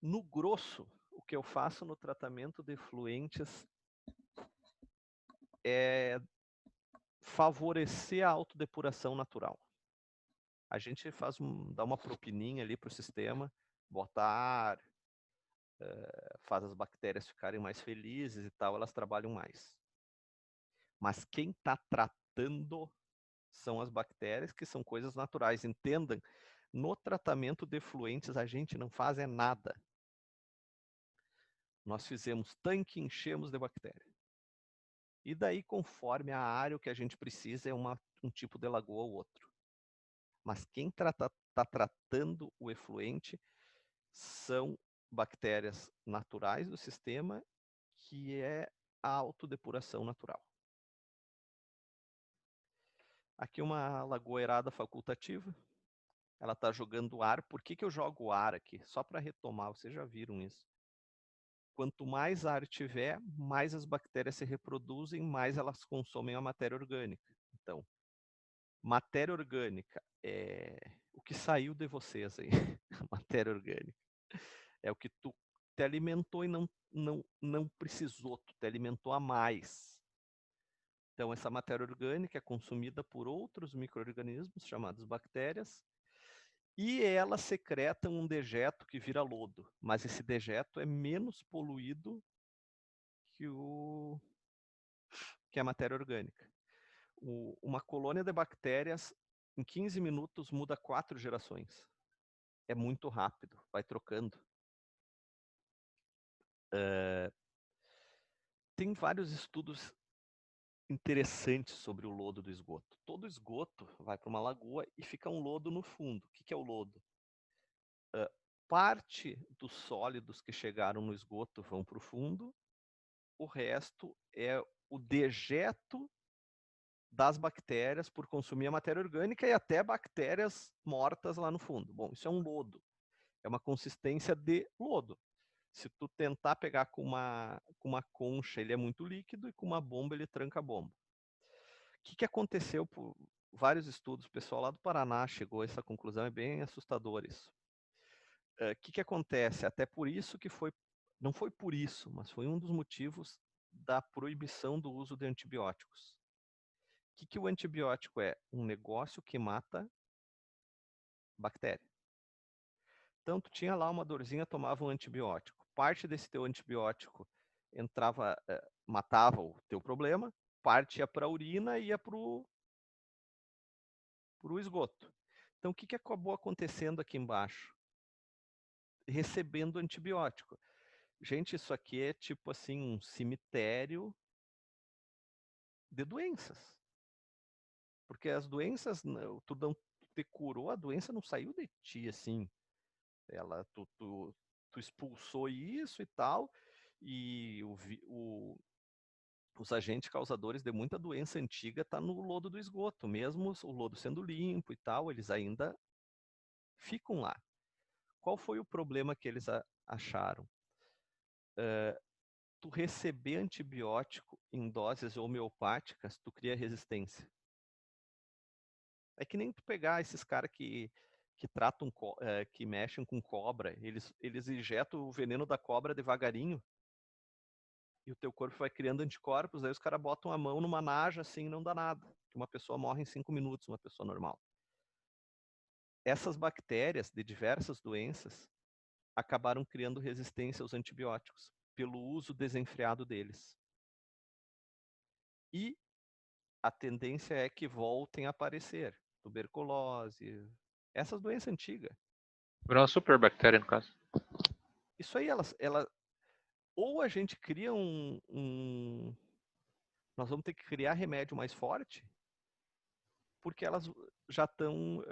Speaker 1: no grosso, o que eu faço no tratamento de efluentes é favorecer a autodepuração natural. A gente dá uma propininha ali para o sistema, bota ar, faz as bactérias ficarem mais felizes e tal, elas trabalham mais. Mas quem está tratando são as bactérias, que são coisas naturais. Entendam, no tratamento de efluentes a gente não faz nada. Nós fizemos tanque, enchemos de bactéria. E daí, conforme a área, o que a gente precisa é um tipo de lagoa ou outro. Mas quem está tratando o efluente são bactérias naturais do sistema, que é a autodepuração natural. Aqui uma lagoa aerada facultativa. Ela está jogando ar. Por que eu jogo ar aqui? Só para retomar, vocês já viram isso. Quanto mais ar tiver, mais as bactérias se reproduzem, mais elas consomem a matéria orgânica. Então, matéria orgânica é o que saiu de vocês aí. Matéria orgânica. É o que tu te alimentou e não precisou, tu te alimentou a mais. Então, essa matéria orgânica é consumida por outros micro-organismos, chamados bactérias, e elas secretam um dejeto que vira lodo. Mas esse dejeto é menos poluído que a matéria orgânica. Uma colônia de bactérias, em 15 minutos, muda 4 gerações. É muito rápido, vai trocando. Tem vários estudos interessantes sobre o lodo do esgoto. Todo esgoto vai para uma lagoa e fica um lodo no fundo. O que é o lodo? Parte dos sólidos que chegaram no esgoto vão para o fundo, o resto é o dejeto das bactérias por consumir a matéria orgânica e até bactérias mortas lá no fundo. Bom, isso é um lodo. É uma consistência de lodo. Se tu tentar pegar com uma concha, ele é muito líquido, e com uma bomba ele tranca a bomba. O que aconteceu por vários estudos? O pessoal lá do Paraná chegou a essa conclusão, é bem assustador isso. O que acontece? Até por isso que não foi por isso, mas foi um dos motivos da proibição do uso de antibióticos. O que o antibiótico é? Um negócio que mata bactéria. Então, tu tinha lá uma dorzinha, tomava um antibiótico. Parte desse teu antibiótico matava o teu problema, parte ia para a urina e ia para o esgoto. Então, o que acabou acontecendo aqui embaixo? Recebendo antibiótico. Gente, isso aqui é tipo assim, um cemitério de doenças. Porque as doenças, tu te curou, a doença não saiu de ti assim. Tu expulsou isso e tal, e os agentes causadores de muita doença antiga tá no lodo do esgoto. Mesmo o lodo sendo limpo e tal, eles ainda ficam lá. Qual foi o problema que eles acharam? Tu receber antibiótico em doses homeopáticas, tu cria resistência. É que nem tu pegar esses caras que tratam, que mexem com cobra, eles injetam o veneno da cobra devagarinho, e o teu corpo vai criando anticorpos, aí os caras botam a mão numa naja assim e não dá nada. Uma pessoa morre em 5 minutos, uma pessoa normal. Essas bactérias de diversas doenças acabaram criando resistência aos antibióticos, pelo uso desenfreado deles. E a tendência é que voltem a aparecer. Tuberculose, essas doenças antigas.
Speaker 4: Virou uma super bactéria, no caso.
Speaker 1: Isso aí, ou a gente cria nós vamos ter que criar remédio mais forte, porque elas já estão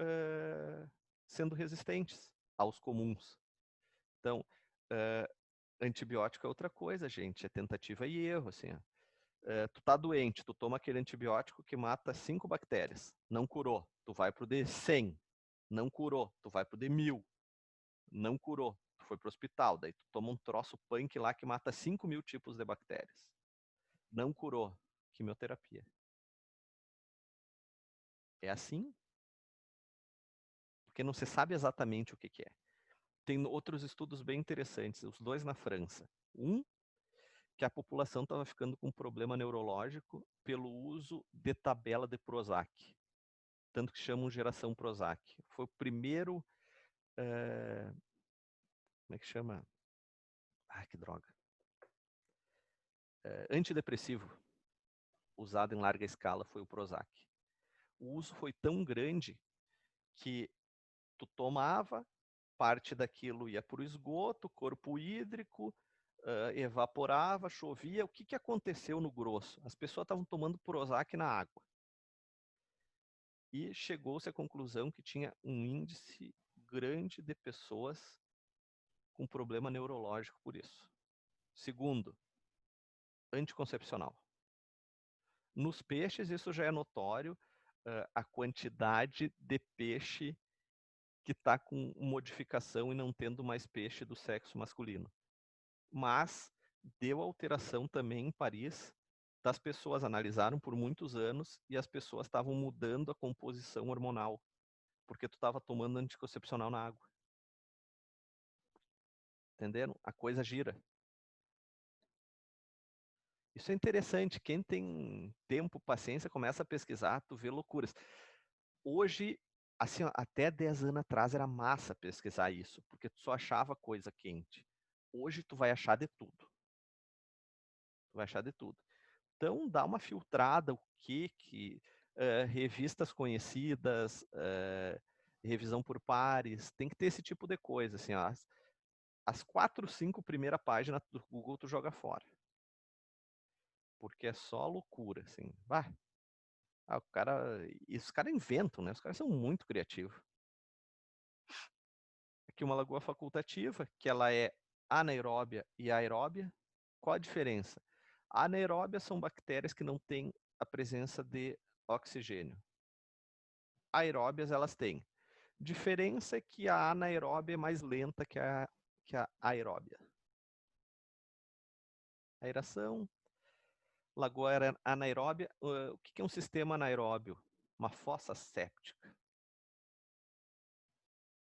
Speaker 1: sendo resistentes aos comuns. Então, antibiótico é outra coisa, gente, é tentativa e erro, assim. Tu tá doente, tu toma aquele antibiótico que mata 5 bactérias, não curou, tu vai pro D100, não curou, tu vai pro D1000, não curou, tu foi pro hospital, daí tu toma um troço punk lá que mata 5.000 tipos de bactérias, não curou, quimioterapia. É assim? Porque não se sabe exatamente o que é. Tem outros estudos bem interessantes, os dois na França. Que a população estava ficando com problema neurológico pelo uso de tabela de Prozac. tanto que chamam geração Prozac. Foi o primeiro, como é que chama? Que droga. Antidepressivo usado em larga escala foi o Prozac. O uso foi tão grande que tu tomava, parte daquilo ia para o esgoto, corpo hídrico, evaporava, chovia. O que aconteceu no grosso? As pessoas estavam tomando Prozac na água. E chegou-se à conclusão que tinha um índice grande de pessoas com problema neurológico por isso. Segundo, anticoncepcional. Nos peixes, isso já é notório, a quantidade de peixe que está com modificação e não tendo mais peixe do sexo masculino. Mas deu alteração também em Paris das pessoas, analisaram por muitos anos e as pessoas estavam mudando a composição hormonal, porque tu estava tomando anticoncepcional na água. Entenderam? A coisa gira. Isso é interessante. Quem tem tempo, paciência, começa a pesquisar, tu vê loucuras. Hoje, assim, até 10 anos atrás era massa pesquisar isso, porque tu só achava coisa quente. Hoje tu vai achar de tudo. Tu vai achar de tudo. Então, dá uma filtrada, o que revistas conhecidas, revisão por pares, tem que ter esse tipo de coisa, assim, ó, as 4, 5 primeiras páginas do Google tu joga fora. Porque é só loucura, assim. Os caras inventam, né? Os caras são muito criativos. Aqui uma lagoa facultativa, que ela é anaeróbia e aeróbia. Qual a diferença? Anaeróbias são bactérias que não têm a presença de oxigênio. Aeróbias elas têm. Diferença é que a anaeróbia é mais lenta que a aeróbia. Aeração, lagoa anaeróbia. O que é um sistema anaeróbio? Uma fossa séptica.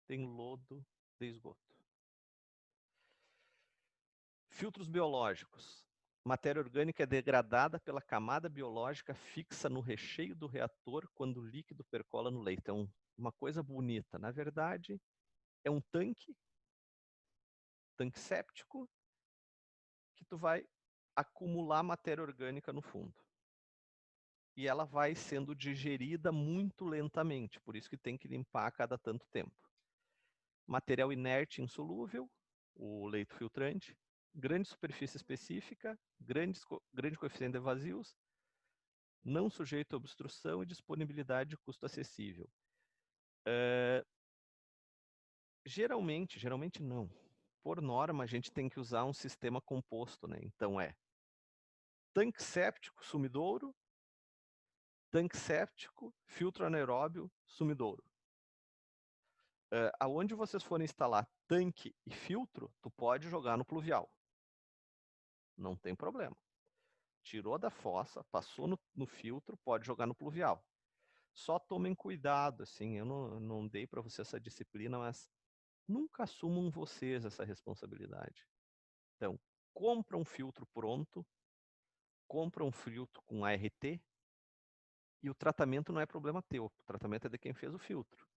Speaker 1: Tem lodo de esgoto. Filtros biológicos. Matéria orgânica é degradada pela camada biológica fixa no recheio do reator quando o líquido percola no leito. É uma coisa bonita. Na verdade, é um tanque séptico, que tu vai acumular matéria orgânica no fundo. E ela vai sendo digerida muito lentamente, por isso que tem que limpar a cada tanto tempo. Material inerte insolúvel, o leito filtrante, grande superfície específica, grande coeficiente de vazios, não sujeito a obstrução e disponibilidade de custo acessível. Geralmente não. Por norma, a gente tem que usar um sistema composto, né? Então tanque séptico, sumidouro, tanque séptico, filtro anaeróbio, sumidouro. Aonde vocês forem instalar tanque e filtro, tu pode jogar no pluvial. Não tem problema. Tirou da fossa, passou no filtro, pode jogar no pluvial. Só tomem cuidado, assim, eu não dei para vocês essa disciplina, mas nunca assumam vocês essa responsabilidade. Então, compra um filtro pronto, compra um filtro com ART, e o tratamento não é problema teu, o tratamento é de quem fez o filtro.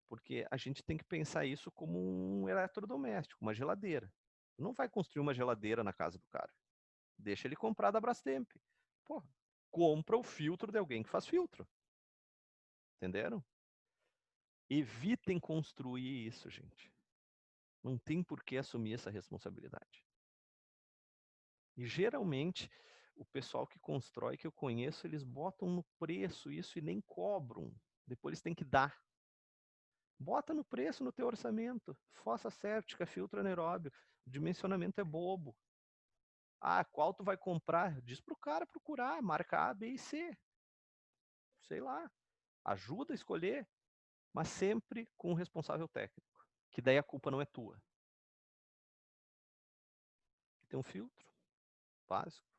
Speaker 1: Porque a gente tem que pensar isso como um eletrodoméstico, uma geladeira. Não vai construir uma geladeira na casa do cara. Deixa ele comprar da Brastemp. Porra, compra o filtro de alguém que faz filtro. Entenderam? Evitem construir isso, gente. Não tem por que assumir essa responsabilidade. E geralmente, o pessoal que constrói, que eu conheço, eles botam no preço isso e nem cobram. Depois eles têm que dar. Bota no preço, no teu orçamento. Fossa séptica, filtro anaeróbio. O dimensionamento é bobo. Qual tu vai comprar? Diz pro cara procurar, marca A, B e C. Sei lá. Ajuda a escolher, mas sempre com o responsável técnico. Que daí a culpa não é tua. Tem um filtro básico.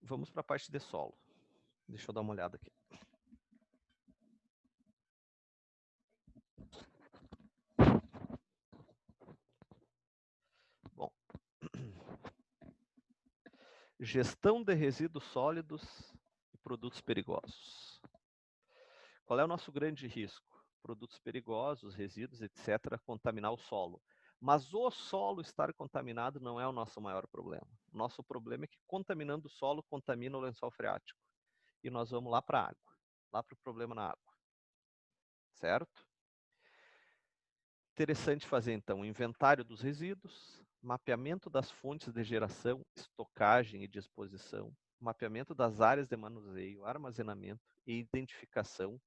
Speaker 1: Vamos para a parte de solo. Deixa eu dar uma olhada aqui. Bom. Gestão de resíduos sólidos e produtos perigosos. Qual é o nosso grande risco? Produtos perigosos, resíduos, etc., contaminar o solo. Mas o solo estar contaminado não é o nosso maior problema. O nosso problema é que, contaminando o solo, contamina o lençol freático. E nós vamos lá para a água, lá para o problema na água. Certo? Interessante fazer, então, o inventário dos resíduos, mapeamento das fontes de geração, estocagem e disposição, mapeamento das áreas de manuseio, armazenamento e identificação,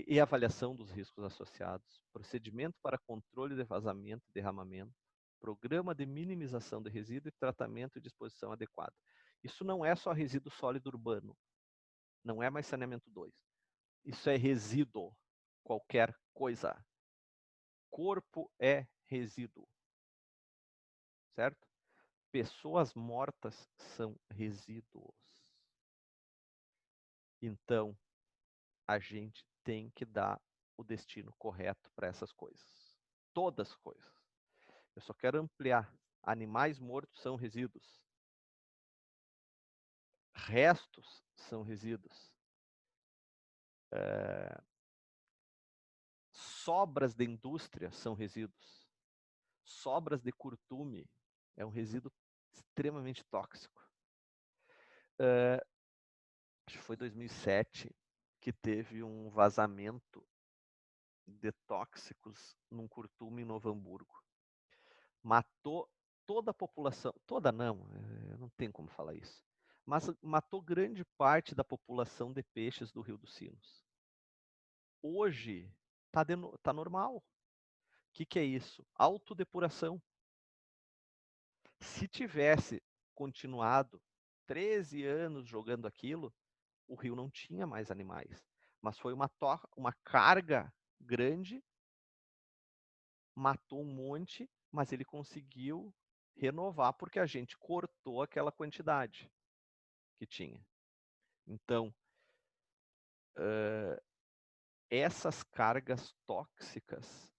Speaker 1: e avaliação dos riscos associados, procedimento para controle de vazamento e derramamento, programa de minimização de resíduo e tratamento e disposição adequada. Isso não é só resíduo sólido urbano, não é mais saneamento 2. Isso é resíduo, qualquer coisa. Corpo é resíduo, certo? Pessoas mortas são resíduos. Então, a gente tem que dar o destino correto para essas coisas. Todas as coisas. Eu só quero ampliar. Animais mortos são resíduos. Restos são resíduos. Sobras de indústria são resíduos. Sobras de curtume é um resíduo extremamente tóxico. Acho que foi 2007 que teve um vazamento de tóxicos num curtume em Novo Hamburgo. Matou toda a população, toda não, não tem como falar isso, mas matou grande parte da população de peixes do Rio dos Sinos. Hoje tá normal. O que é isso? Autodepuração. Se tivesse continuado 13 anos jogando aquilo, o rio não tinha mais animais. Mas foi uma carga grande, matou um monte, mas ele conseguiu renovar porque a gente cortou aquela quantidade que tinha. Então, essas cargas tóxicas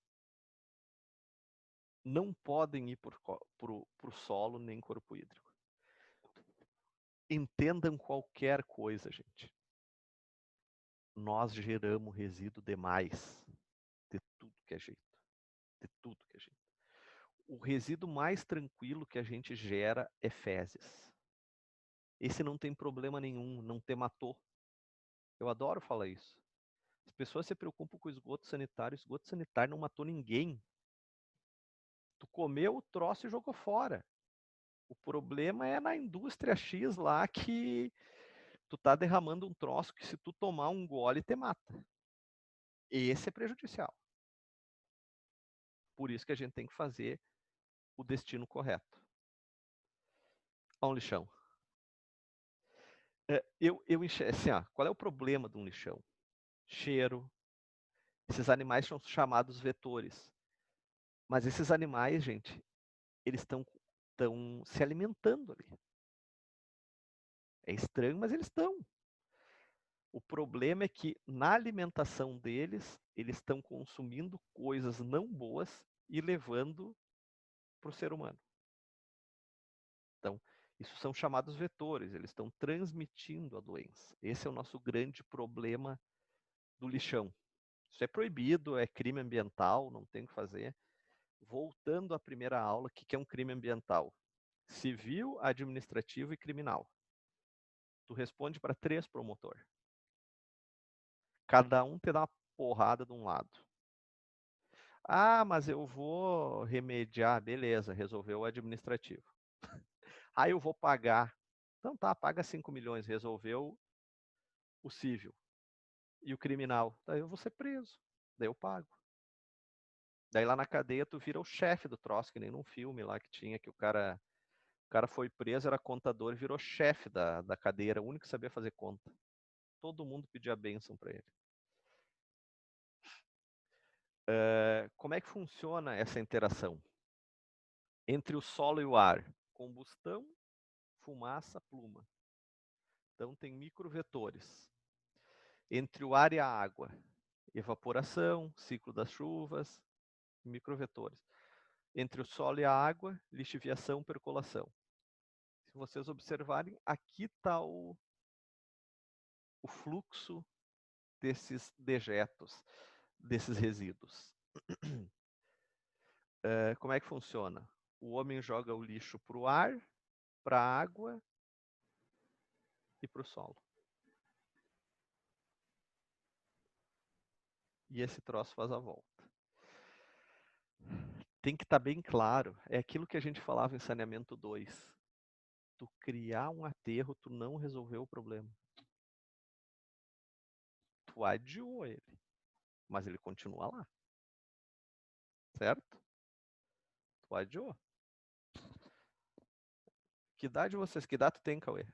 Speaker 1: não podem ir para o solo nem corpo hídrico. Entendam qualquer coisa, gente. Nós geramos resíduo demais de tudo que é jeito. De tudo que é jeito. O resíduo mais tranquilo que a gente gera é fezes. Esse não tem problema nenhum, não te matou. Eu adoro falar isso. As pessoas se preocupam com o esgoto sanitário não matou ninguém. Tu comeu o troço e jogou fora. O problema é na indústria X lá que tu tá derramando um troço que se tu tomar um gole te mata. Esse é prejudicial. Por isso que a gente tem que fazer o destino correto. Olha um lixão. Eu enxergo assim, qual é o problema de um lixão? Cheiro. Esses animais são chamados vetores. Mas esses animais, gente, eles estão se alimentando ali. É estranho, mas eles estão. O problema é que na alimentação deles, eles estão consumindo coisas não boas e levando para o ser humano. Então, isso são chamados vetores, eles estão transmitindo a doença. Esse é o nosso grande problema do lixão. Isso é proibido, é crime ambiental, não tem o que fazer. Voltando à primeira aula, o que é um crime ambiental? Civil, administrativo e criminal. Tu responde para 3 promotores. Cada um te dá uma porrada de um lado. Ah, mas eu vou remediar. Beleza, resolveu o administrativo. Ah, eu vou pagar. Então tá, paga 5 milhões, resolveu o civil. E o criminal? Daí eu vou ser preso. Daí eu pago. Daí lá na cadeia tu vira o chefe do troço, que nem num filme lá que tinha, que o cara foi preso, era contador e virou chefe da cadeia, era o único que sabia fazer conta. Todo mundo pedia bênção para ele. Como é que funciona essa interação? Entre o solo e o ar. Combustão, fumaça, pluma. Então tem microvetores. Entre o ar e a água. Evaporação, ciclo das chuvas, microvetores. Entre o solo e a água, lixiviação, percolação. Se vocês observarem, aqui está o fluxo desses dejetos, desses resíduos. Como é que funciona? O homem joga o lixo para o ar, para a água e para o solo. E esse troço faz a volta. Tem que estar bem claro, é aquilo que a gente falava em saneamento 2. Tu criar um aterro, tu não resolveu o problema. Tu adiou ele, mas ele continua lá. Certo? Tu adiou. Que idade vocês? Que idade tu tem, Cauê?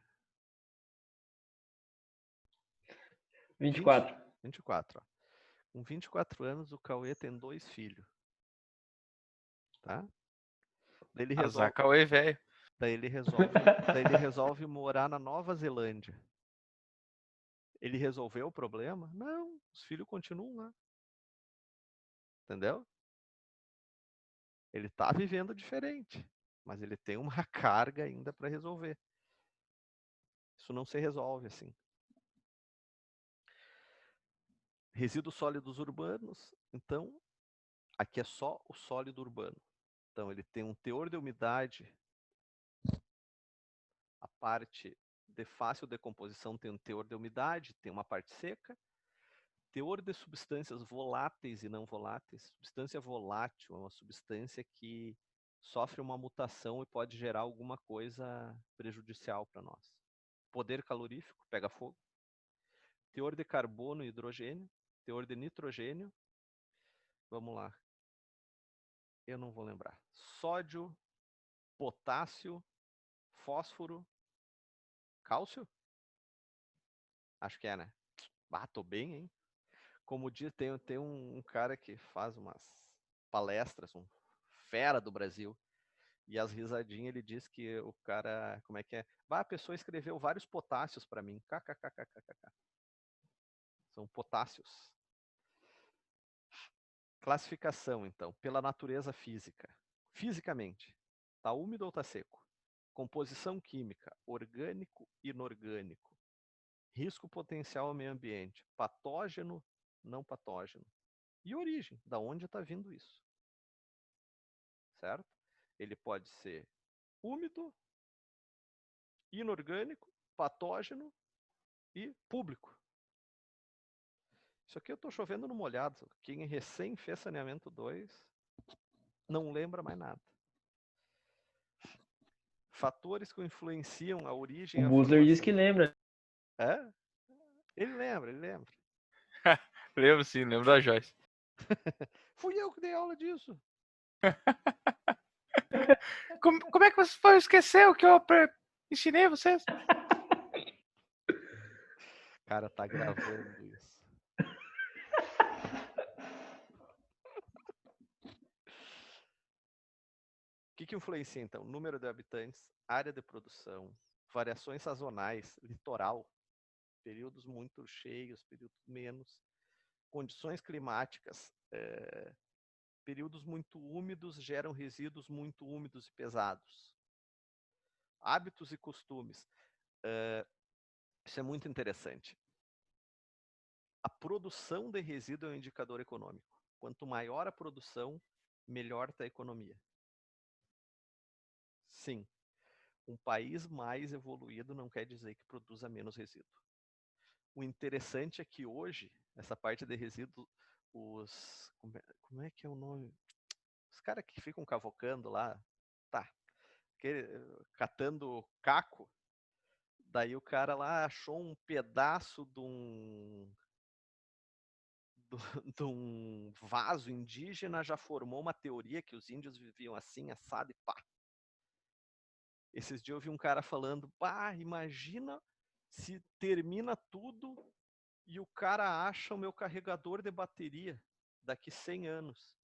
Speaker 5: 24.
Speaker 1: 24. Ó. Com 24 anos, o Cauê tem 2 filhos. Tá? Daí ele resolve,
Speaker 2: Azar Cauê, velho.
Speaker 1: daí ele resolve morar na Nova Zelândia. Ele resolveu o problema? Não, os filhos continuam lá. Entendeu? Ele tá vivendo diferente, mas ele tem uma carga ainda para resolver. Isso não se resolve assim. Resíduos sólidos urbanos, então, aqui é só o sólido urbano. Então, ele tem um teor de umidade, a parte de fácil decomposição tem um teor de umidade, tem uma parte seca, teor de substâncias voláteis e não voláteis. Substância volátil é uma substância que sofre uma mutação e pode gerar alguma coisa prejudicial para nós. Poder calorífico, pega fogo. Teor de carbono e hidrogênio. Teor de nitrogênio. Vamos lá. Eu não vou lembrar. Sódio, potássio, fósforo, cálcio? Acho que é, né? Ah, tô bem, hein? Como diz, tem um cara que faz umas palestras, um fera do Brasil, e as risadinhas ele diz que o cara, como é que é? A pessoa escreveu vários potássios para mim. KKKKKK. São potássios. Classificação, então, pela natureza física. Fisicamente, tá úmido ou tá seco? Composição química, orgânico, inorgânico. Risco potencial ao meio ambiente, patógeno, não patógeno. E origem, da onde está vindo isso? Certo? Ele pode ser úmido, inorgânico, patógeno e público. Isso aqui eu estou chovendo no molhado. Quem recém fez saneamento 2 não lembra mais nada. Fatores que influenciam a origem e
Speaker 5: O
Speaker 1: a
Speaker 5: Busler diz
Speaker 1: formação.
Speaker 5: que lembra.
Speaker 1: É? Ele lembra.
Speaker 2: Lembro sim, lembro da Joyce.
Speaker 1: Fui eu que dei aula disso.
Speaker 2: Como é que você foi esquecer o que eu ensinei vocês?
Speaker 1: O cara tá gravando isso. O que influencia, então? Número de habitantes, área de produção, variações sazonais, litoral, períodos muito cheios, períodos menos, condições climáticas, períodos muito úmidos geram resíduos muito úmidos e pesados. Hábitos e costumes. Isso é muito interessante. A produção de resíduo é um indicador econômico. Quanto maior a produção, melhor está a economia. Sim, um país mais evoluído não quer dizer que produza menos resíduo. O interessante é que hoje, essa parte de resíduo, como é que é o nome? Os caras que ficam cavocando lá, catando caco, daí o cara lá achou um pedaço de um vaso indígena, já formou uma teoria que os índios viviam assim, assado e pá. Esses dias eu vi um cara falando, imagina se termina tudo e o cara acha o meu carregador de bateria daqui 100 anos.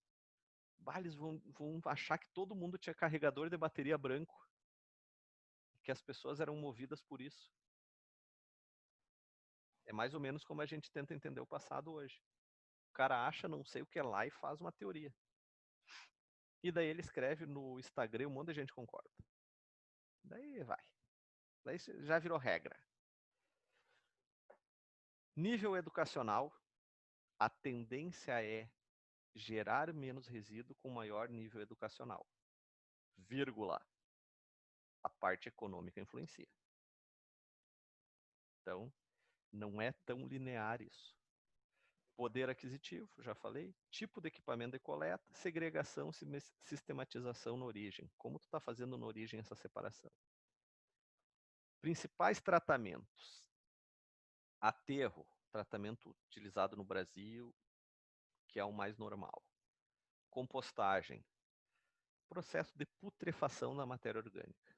Speaker 1: Eles vão achar que todo mundo tinha carregador de bateria branco, que as pessoas eram movidas por isso. É mais ou menos como a gente tenta entender o passado hoje. O cara acha não sei o que é lá e faz uma teoria. E daí ele escreve no Instagram e um monte de gente concorda. Daí vai. Daí já virou regra. Nível educacional, a tendência é gerar menos resíduo com maior nível educacional. Vírgula. A parte econômica influencia. Então, não é tão linear isso. Poder aquisitivo, já falei. Tipo de equipamento de coleta, segregação, sistematização na origem. Como tu está fazendo na origem essa separação? Principais tratamentos. Aterro, tratamento utilizado no Brasil, que é o mais normal. Compostagem, processo de putrefação da matéria orgânica.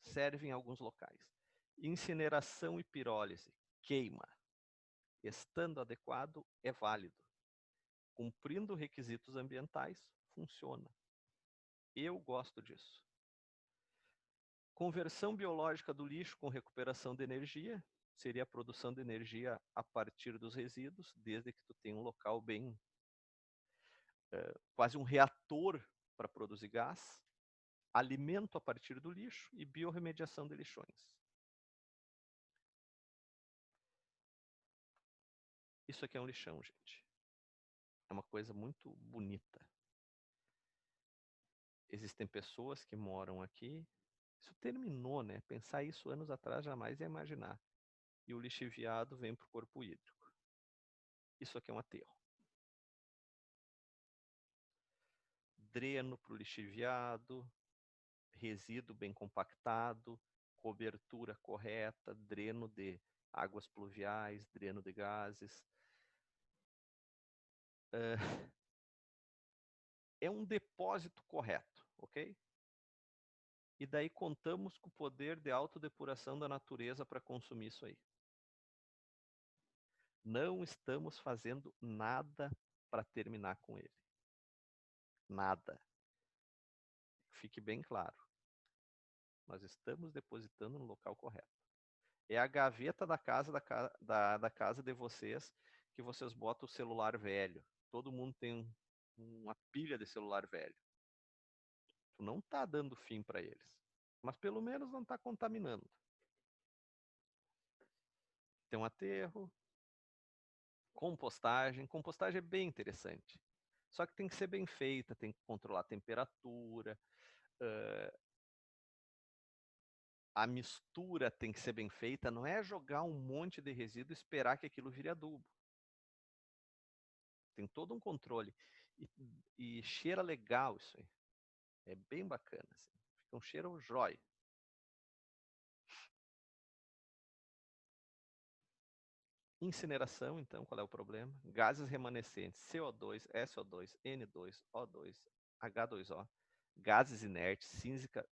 Speaker 1: Serve em alguns locais. Incineração e pirólise, queima. Estando adequado, é válido. Cumprindo requisitos ambientais, funciona. Eu gosto disso. Conversão biológica do lixo com recuperação de energia, seria a produção de energia a partir dos resíduos, desde que tu tenha um local bem, quase um reator para produzir gás, alimento a partir do lixo e biorremediação de lixões. Isso aqui é um lixão, gente. É uma coisa muito bonita. Existem pessoas que moram aqui. Isso terminou, né? Pensar isso anos atrás jamais ia imaginar. E o lixiviado vem para o corpo hídrico. Isso aqui é um aterro. Dreno para o lixiviado, resíduo bem compactado, cobertura correta, dreno de águas pluviais, dreno de gases. É um depósito correto, ok? E daí contamos com o poder de autodepuração da natureza para consumir isso aí. Não estamos fazendo nada para terminar com ele. Nada. Fique bem claro. Nós estamos depositando no local correto. É a gaveta da casa da casa de vocês que vocês botam o celular velho. Todo mundo tem uma pilha de celular velho. Tu não está dando fim para eles. Mas pelo menos não está contaminando. Tem um aterro. Compostagem. Compostagem é bem interessante. Só que tem que ser bem feita, tem que controlar a temperatura. A mistura tem que ser bem feita. Não é jogar um monte de resíduo e esperar que aquilo vire adubo. Tem todo um controle. E cheira legal isso aí. É bem bacana. Assim. Fica um cheiro jóia. Incineração, então, qual é o problema? Gases remanescentes, CO2, SO2, N2, O2, H2O, gases inertes,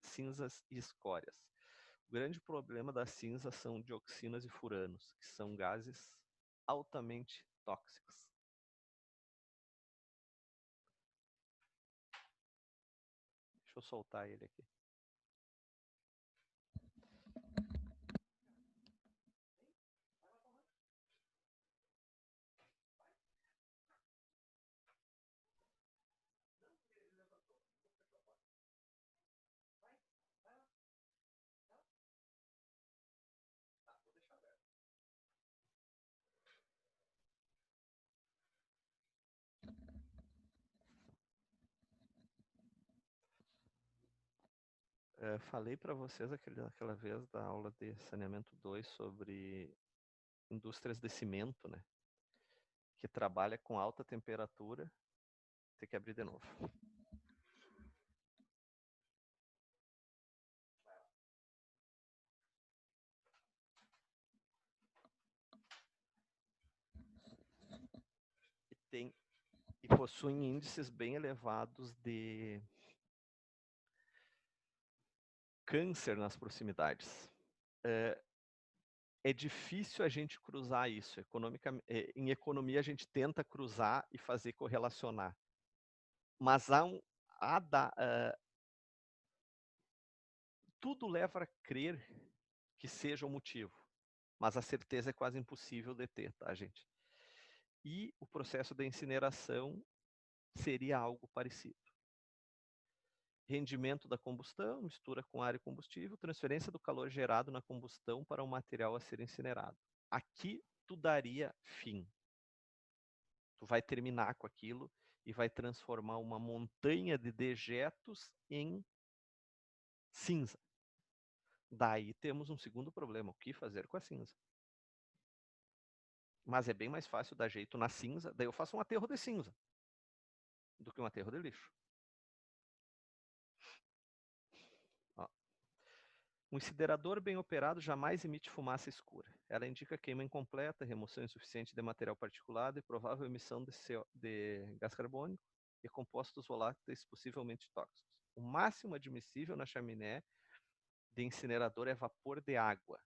Speaker 1: cinzas e escórias. O grande problema das cinzas são dioxinas e furanos, que são gases altamente tóxicos. Deixa eu soltar ele aqui. Falei para vocês aquela vez da aula de saneamento 2 sobre indústrias de cimento, né? Que trabalha com alta temperatura. Tem que abrir de novo. E possuem índices bem elevados de câncer nas proximidades. É difícil a gente cruzar isso. Em economia, a gente tenta cruzar e fazer correlacionar. Mas tudo leva a crer que seja o motivo. Mas a certeza é quase impossível de ter, tá, gente? E o processo da incineração seria algo parecido. Rendimento da combustão, mistura com ar e combustível, transferência do calor gerado na combustão para o material a ser incinerado. Aqui tu daria fim? Tu vai terminar com aquilo e vai transformar uma montanha de dejetos em cinza. Daí temos um segundo problema, o que fazer com a cinza? Mas é bem mais fácil dar jeito na cinza, daí eu faço um aterro de cinza, do que um aterro de lixo. Ó. Um incinerador bem operado jamais emite fumaça escura. Ela indica queima incompleta, remoção insuficiente de material particulado e provável emissão de gás carbônico e compostos voláteis possivelmente tóxicos. O máximo admissível na chaminé de incinerador é vapor de água.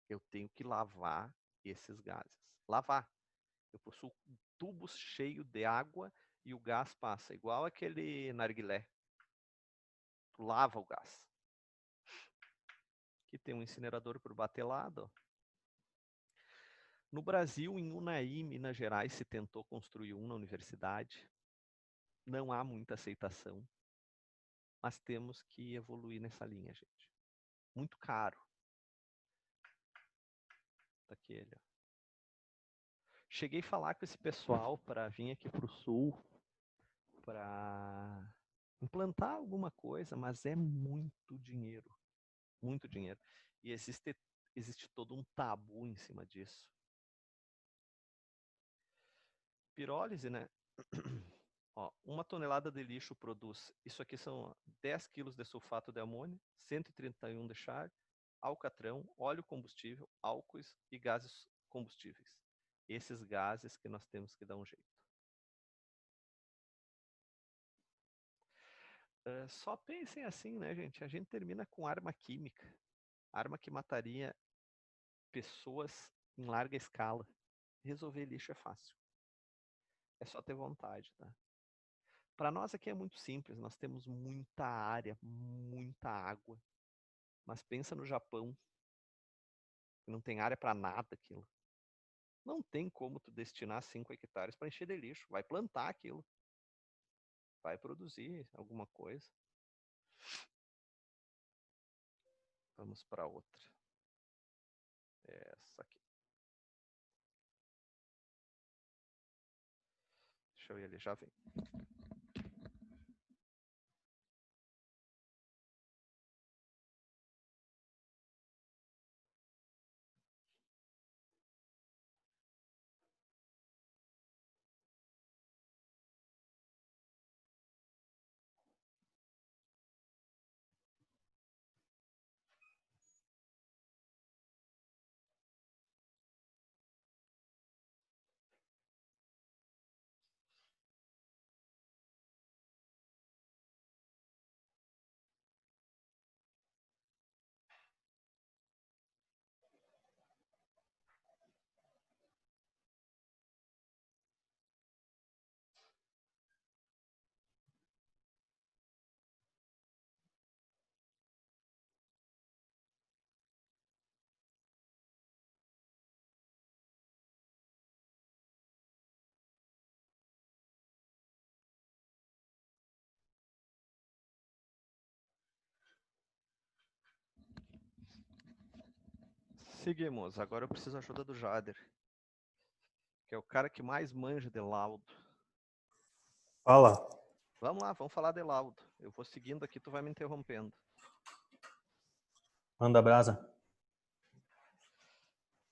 Speaker 1: Eu tenho que lavar esses gases. Lavar. Eu possuo tubos cheios de água e o gás passa, igual aquele narguilé. Tu lava o gás. Aqui tem um incinerador por batelado. No Brasil, em Unai, Minas Gerais, se tentou construir um na universidade. Não há muita aceitação. Mas temos que evoluir nessa linha, gente. Muito caro. Tá aqui ele, ó. Cheguei a falar com esse pessoal para vir aqui para o sul para implantar alguma coisa, mas é muito dinheiro. Muito dinheiro. E existe todo um tabu em cima disso. Pirólise, né? Ó, 1 tonelada de lixo produz, isso aqui são 10 quilos de sulfato de amônio, 131 de char, alcatrão, óleo combustível, álcoois e gases combustíveis. Esses gases que nós temos que dar um jeito. Só pensem assim, né, gente? A gente termina com arma química. Arma que mataria pessoas em larga escala. Resolver lixo é fácil. É só ter vontade, tá? Para nós aqui é muito simples. Nós temos muita área, muita água. Mas pensa no Japão. Que não tem área para nada aquilo. Não tem como tu destinar 5 hectares para encher de lixo. Vai plantar aquilo. Vai produzir alguma coisa. Vamos para outra. Essa aqui. Deixa eu ir ali, já vem. Seguimos. Agora eu preciso da ajuda do Jader. Que é o cara que mais manja de laudo.
Speaker 3: Fala.
Speaker 1: Vamos lá, vamos falar de laudo. Eu vou seguindo aqui, tu vai me interrompendo.
Speaker 3: Manda brasa.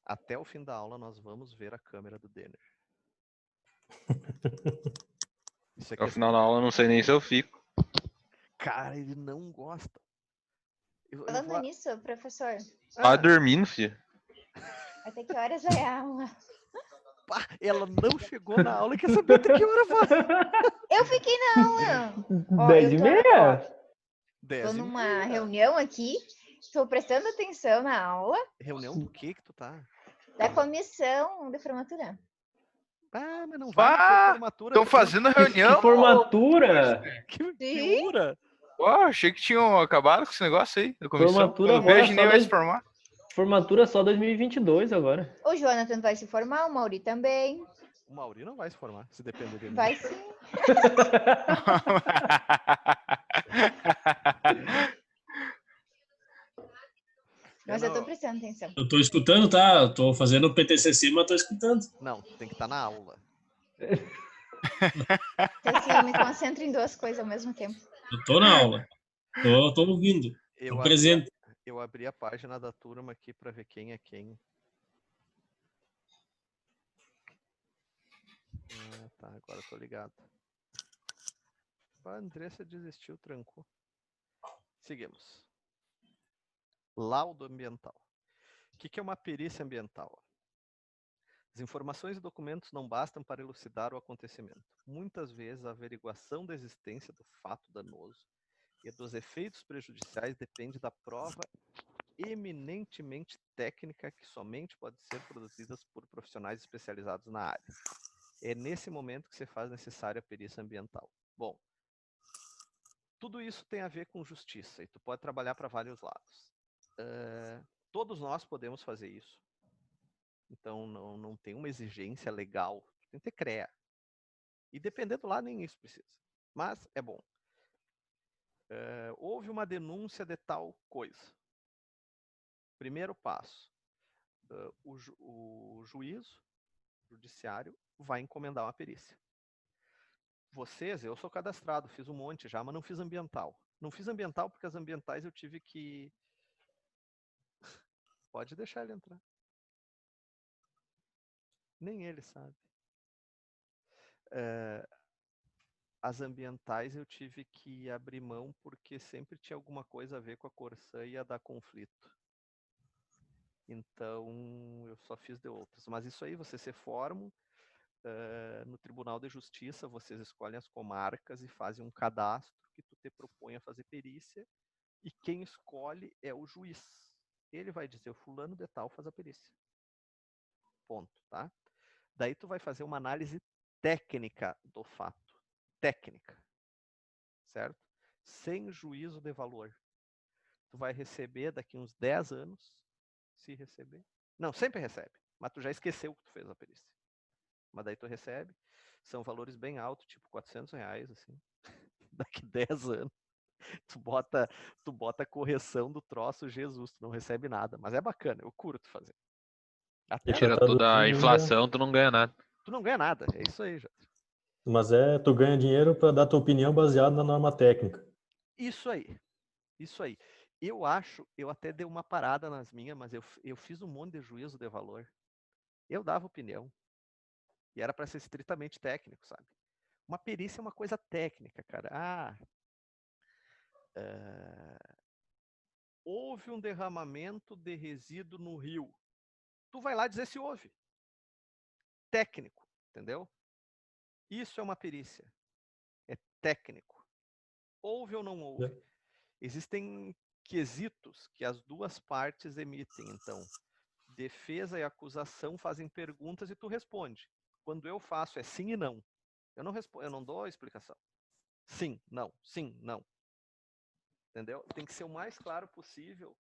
Speaker 1: Até o fim da aula nós vamos ver a câmera do Denner. Isso aqui
Speaker 4: Ao final da aula eu não sei nem se eu fico.
Speaker 1: Cara, ele não gosta. Eu
Speaker 6: Falando
Speaker 1: vou...
Speaker 6: nisso, professor,
Speaker 4: Tá dormindo, filho.
Speaker 6: até que horas é a aula?
Speaker 1: Pá, ela não chegou na aula e quer saber até que hora vai.
Speaker 6: Eu fiquei na aula. Ó,
Speaker 5: 10h30?
Speaker 6: Tô
Speaker 1: 10
Speaker 6: numa reunião aqui, tô prestando atenção na aula
Speaker 1: Reunião do que tu tá?
Speaker 6: da comissão de formatura.
Speaker 1: Ah, mas não vai ter formatura.
Speaker 2: Estão fazendo reunião?
Speaker 5: Que formatura!
Speaker 1: Que
Speaker 6: Sim.
Speaker 1: ura.
Speaker 2: Uau, achei que tinham acabado com esse negócio aí da comissão.
Speaker 5: Formatura
Speaker 2: Quando vejo,
Speaker 5: agora,
Speaker 2: nem
Speaker 5: só
Speaker 2: vai
Speaker 5: dois-
Speaker 2: se formar.
Speaker 5: Formatura só 2022 agora.
Speaker 6: O Jonathan vai se formar, o Mauri também.
Speaker 1: O Mauri não vai se formar, se depender dele.
Speaker 6: Vai sim. Mas eu tô prestando atenção.
Speaker 7: Eu tô escutando, tá? Eu tô fazendo o PTCC, mas tô escutando.
Speaker 1: Não, tem que estar na aula.
Speaker 6: É que eu me concentro em duas coisas ao mesmo tempo.
Speaker 7: Eu tô na aula. Tô ouvindo.
Speaker 1: Eu
Speaker 7: Tô
Speaker 1: abri,
Speaker 7: presente.
Speaker 1: eu abri a página da turma aqui para ver quem é quem. Ah, tá, agora eu tô ligado. A Andressa desistiu, trancou. Seguimos. Laudo ambiental. O que é uma perícia ambiental? As informações e documentos não bastam para elucidar o acontecimento. Muitas vezes, a averiguação da existência do fato danoso e dos efeitos prejudiciais depende da prova eminentemente técnica que somente pode ser produzida por profissionais especializados na área. É nesse momento que se faz necessária a perícia ambiental. Bom, tudo isso tem a ver com justiça e tu pode trabalhar para vários lados. Todos nós podemos fazer isso. Então não tem uma exigência legal. Tem que ter CREA. E dependendo lá, nem isso precisa. Mas é bom. Houve uma denúncia de tal coisa. Primeiro passo. O juízo judiciário vai encomendar uma perícia. Eu sou cadastrado, fiz um monte já, mas não fiz ambiental. Não fiz ambiental porque as ambientais eu tive que... Pode deixar ele entrar. Nem ele sabe. As ambientais eu tive que abrir mão porque sempre tinha alguma coisa a ver com a Corsã e ia dar conflito. Então eu só fiz de outras. Mas isso aí, vocês se formam no Tribunal de Justiça, vocês escolhem as comarcas e fazem um cadastro que tu te propõe a fazer perícia e quem escolhe é o juiz. Ele vai dizer, o fulano de tal faz a perícia. Ponto, tá? Daí tu vai fazer uma análise técnica do fato. Técnica. Certo? Sem juízo de valor. Tu vai receber daqui uns 10 anos, se receber. Não, sempre recebe, mas tu já esqueceu que tu fez a perícia. Mas daí tu recebe, são valores bem altos, tipo R$400, assim. Daqui 10 anos, tu bota a correção do troço, Jesus, tu não recebe nada. Mas é bacana, eu curto fazer. Até
Speaker 4: Tira toda a inflação, tu não ganha nada.
Speaker 1: tu não ganha nada, é isso aí, já.
Speaker 3: Mas tu ganha dinheiro para dar tua opinião baseada na norma técnica.
Speaker 1: Isso aí. Isso aí. Eu até dei uma parada nas minhas, mas eu fiz um monte de juízo de valor. Eu dava opinião. E era para ser estritamente técnico, sabe? Uma perícia é uma coisa técnica, cara. Houve um derramamento de resíduo no rio. Tu vai lá dizer se houve. Técnico, entendeu? Isso é uma perícia. É técnico. Houve ou não houve? Existem quesitos que as duas partes emitem. Então, defesa e acusação fazem perguntas e tu responde. Quando eu faço é sim e não. Eu não dou explicação. Sim, não, sim, não. Entendeu? Tem que ser o mais claro possível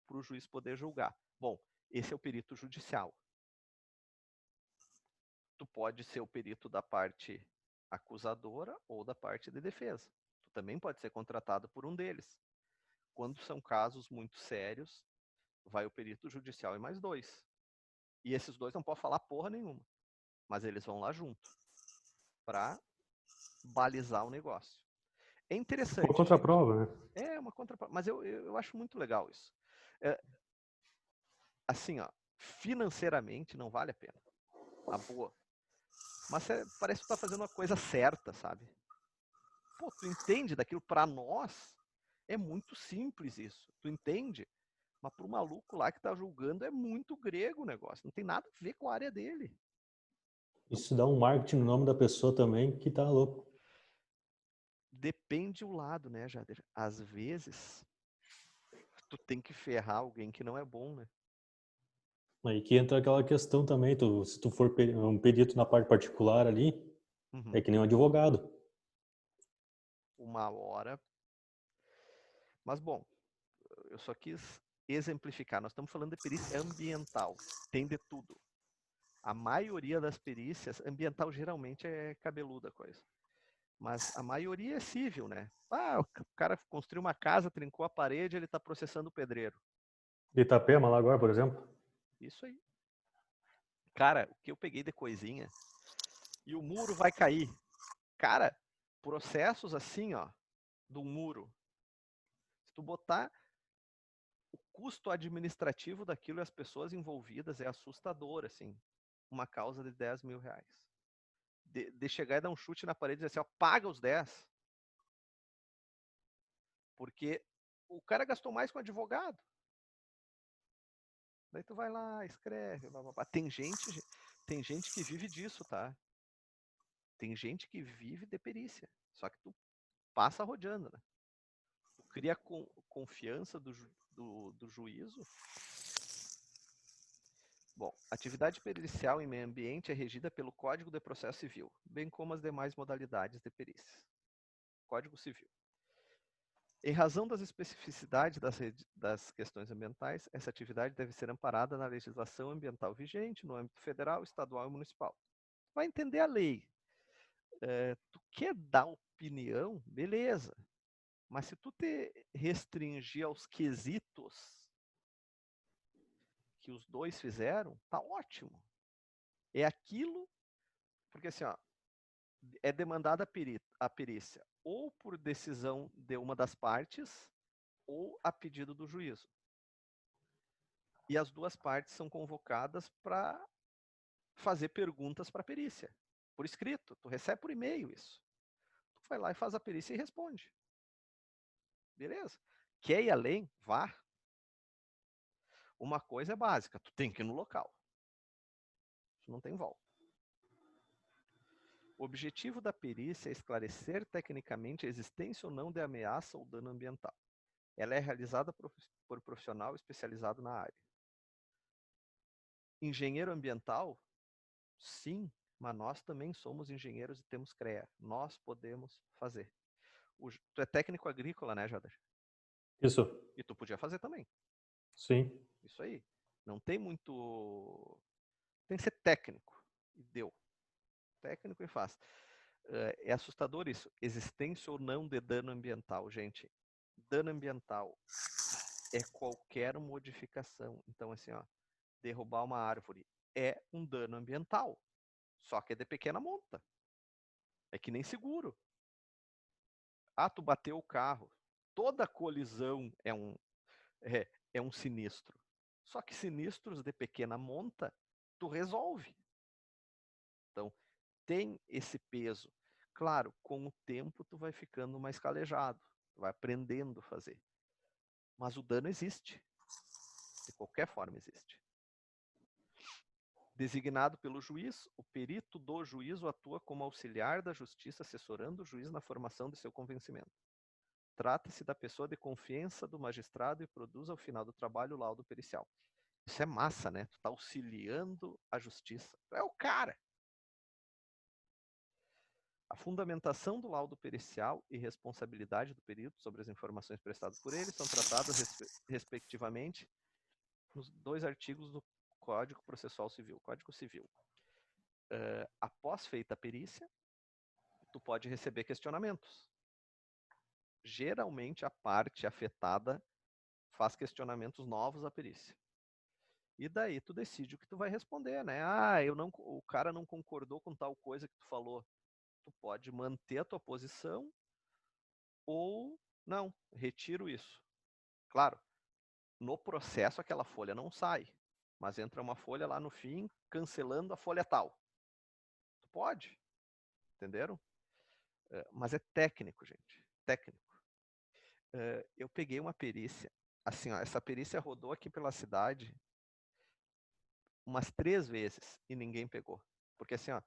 Speaker 1: para o juiz poder julgar. Bom, esse é o perito judicial. Tu pode ser o perito da parte acusadora ou da parte de defesa. Tu também pode ser contratado por um deles. Quando são casos muito sérios, vai o perito judicial e mais 2. E esses 2 não podem falar porra nenhuma. Mas eles vão lá junto para balizar o negócio. É interessante.
Speaker 3: Uma contraprova, né?
Speaker 1: É uma contraprova. Mas eu acho muito legal isso. Assim, ó, financeiramente não vale a pena. Na boa. Mas parece que tu tá fazendo uma coisa certa, sabe? Pô, tu entende daquilo? Pra nós, é muito simples isso. Tu entende? Mas pro maluco lá que tá julgando é muito grego o negócio. Não tem nada a ver com a área dele.
Speaker 3: Isso dá um marketing no nome da pessoa também que tá louco.
Speaker 1: Depende o lado, né, Jader? Às vezes, tu tem que ferrar alguém que não é bom, né?
Speaker 3: Aí que entra aquela questão também, se tu for um perito na parte particular ali, é que nem um advogado.
Speaker 1: Uma hora. Mas, bom, eu só quis exemplificar. Nós estamos falando de perícia ambiental. Tem de tudo. A maioria das perícias, ambiental geralmente é cabeluda a coisa. Mas a maioria é civil, né? O cara construiu uma casa, trincou a parede, ele está processando o pedreiro.
Speaker 3: Itapema lá agora, por exemplo.
Speaker 1: Isso aí. Cara, o que eu peguei de coisinha. E o muro vai cair. Cara, processos assim, ó, do muro. Se tu botar o custo administrativo daquilo e as pessoas envolvidas, é assustador, assim. Uma causa de 10 mil reais. De chegar e dar um chute na parede e dizer assim, ó, paga os 10. Porque o cara gastou mais com advogado. Daí tu vai lá, escreve, blá, blá, blá. Tem gente que vive disso, tá? Tem gente que vive de perícia. Só que tu passa rodeando, né? Tu cria confiança do juízo. Bom, atividade pericial em meio ambiente é regida pelo Código de Processo Civil, bem como as demais modalidades de perícia. Código Civil. Em razão das especificidades das questões ambientais, essa atividade deve ser amparada na legislação ambiental vigente, no âmbito federal, estadual e municipal. Vai entender a lei. Tu quer dar opinião? Beleza. Mas se tu te restringir aos quesitos que os dois fizeram, tá ótimo. É aquilo, porque assim, ó, é demandada a perícia ou por decisão de uma das partes ou a pedido do juízo. E as duas partes são convocadas para fazer perguntas para a perícia, por escrito. Tu recebe por e-mail isso. Tu vai lá e faz a perícia e responde. Beleza? Quer ir além? Vá. Uma coisa é básica, tu tem que ir no local. Isso não tem volta. O objetivo da perícia é esclarecer tecnicamente a existência ou não de ameaça ou dano ambiental. Ela é realizada por profissional especializado na área. Engenheiro ambiental? Sim, mas nós também somos engenheiros e temos CREA. Nós podemos fazer. Tu é técnico agrícola, né, Jader?
Speaker 3: Isso.
Speaker 1: E tu podia fazer também.
Speaker 3: Sim.
Speaker 1: Isso aí. Não tem muito... Tem que ser técnico. E deu. Técnico e faz. É assustador isso. Existência ou não de dano ambiental, gente. Dano ambiental é qualquer modificação. Então, assim, ó, derrubar uma árvore é um dano ambiental. Só que é de pequena monta. É que nem seguro. Ah, tu bateu o carro. Toda colisão é um sinistro. Só que sinistros de pequena monta, tu resolve. Então, tem esse peso. Claro, com o tempo tu vai ficando mais calejado, tu vai aprendendo a fazer. Mas o dano existe. De qualquer forma existe. Designado pelo juiz, o perito do juízo atua como auxiliar da justiça, assessorando o juiz na formação de seu convencimento. Trata-se da pessoa de confiança do magistrado e produz ao final do trabalho o laudo pericial. Isso é massa, né? Tu tá auxiliando a justiça. Tu é o cara. A fundamentação do laudo pericial e responsabilidade do perito sobre as informações prestadas por ele são tratadas respectivamente nos 2 artigos do Código Processual Civil, Código Civil. Após feita a perícia, tu pode receber questionamentos. Geralmente a parte afetada faz questionamentos novos à perícia. E daí tu decide o que tu vai responder, né? O cara não concordou com tal coisa que tu falou. Tu pode manter a tua posição ou não, retiro isso. Claro, no processo aquela folha não sai, mas entra uma folha lá no fim cancelando a folha tal. Tu pode, entenderam? Mas é técnico, gente, técnico. Eu peguei uma perícia, assim, ó, essa perícia rodou aqui pela cidade umas 3 vezes e ninguém pegou. Porque assim, ó,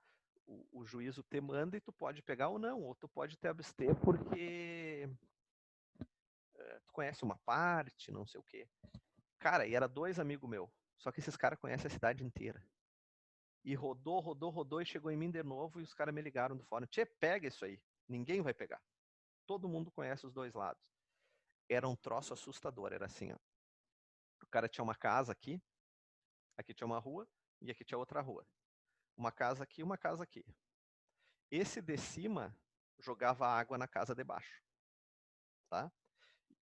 Speaker 1: o juízo te manda e tu pode pegar ou não, ou tu pode te abster porque tu conhece uma parte, não sei o quê. Cara, e era 2 amigos meus, só que esses caras conhecem a cidade inteira. E rodou e chegou em mim de novo e os caras me ligaram do fórum. Tchê, pega isso aí. Ninguém vai pegar. Todo mundo conhece os 2 lados. Era um troço assustador, era assim, ó. O cara tinha uma casa aqui tinha uma rua e aqui tinha outra rua. Uma casa aqui, uma casa aqui. Esse de cima jogava água na casa de baixo, tá?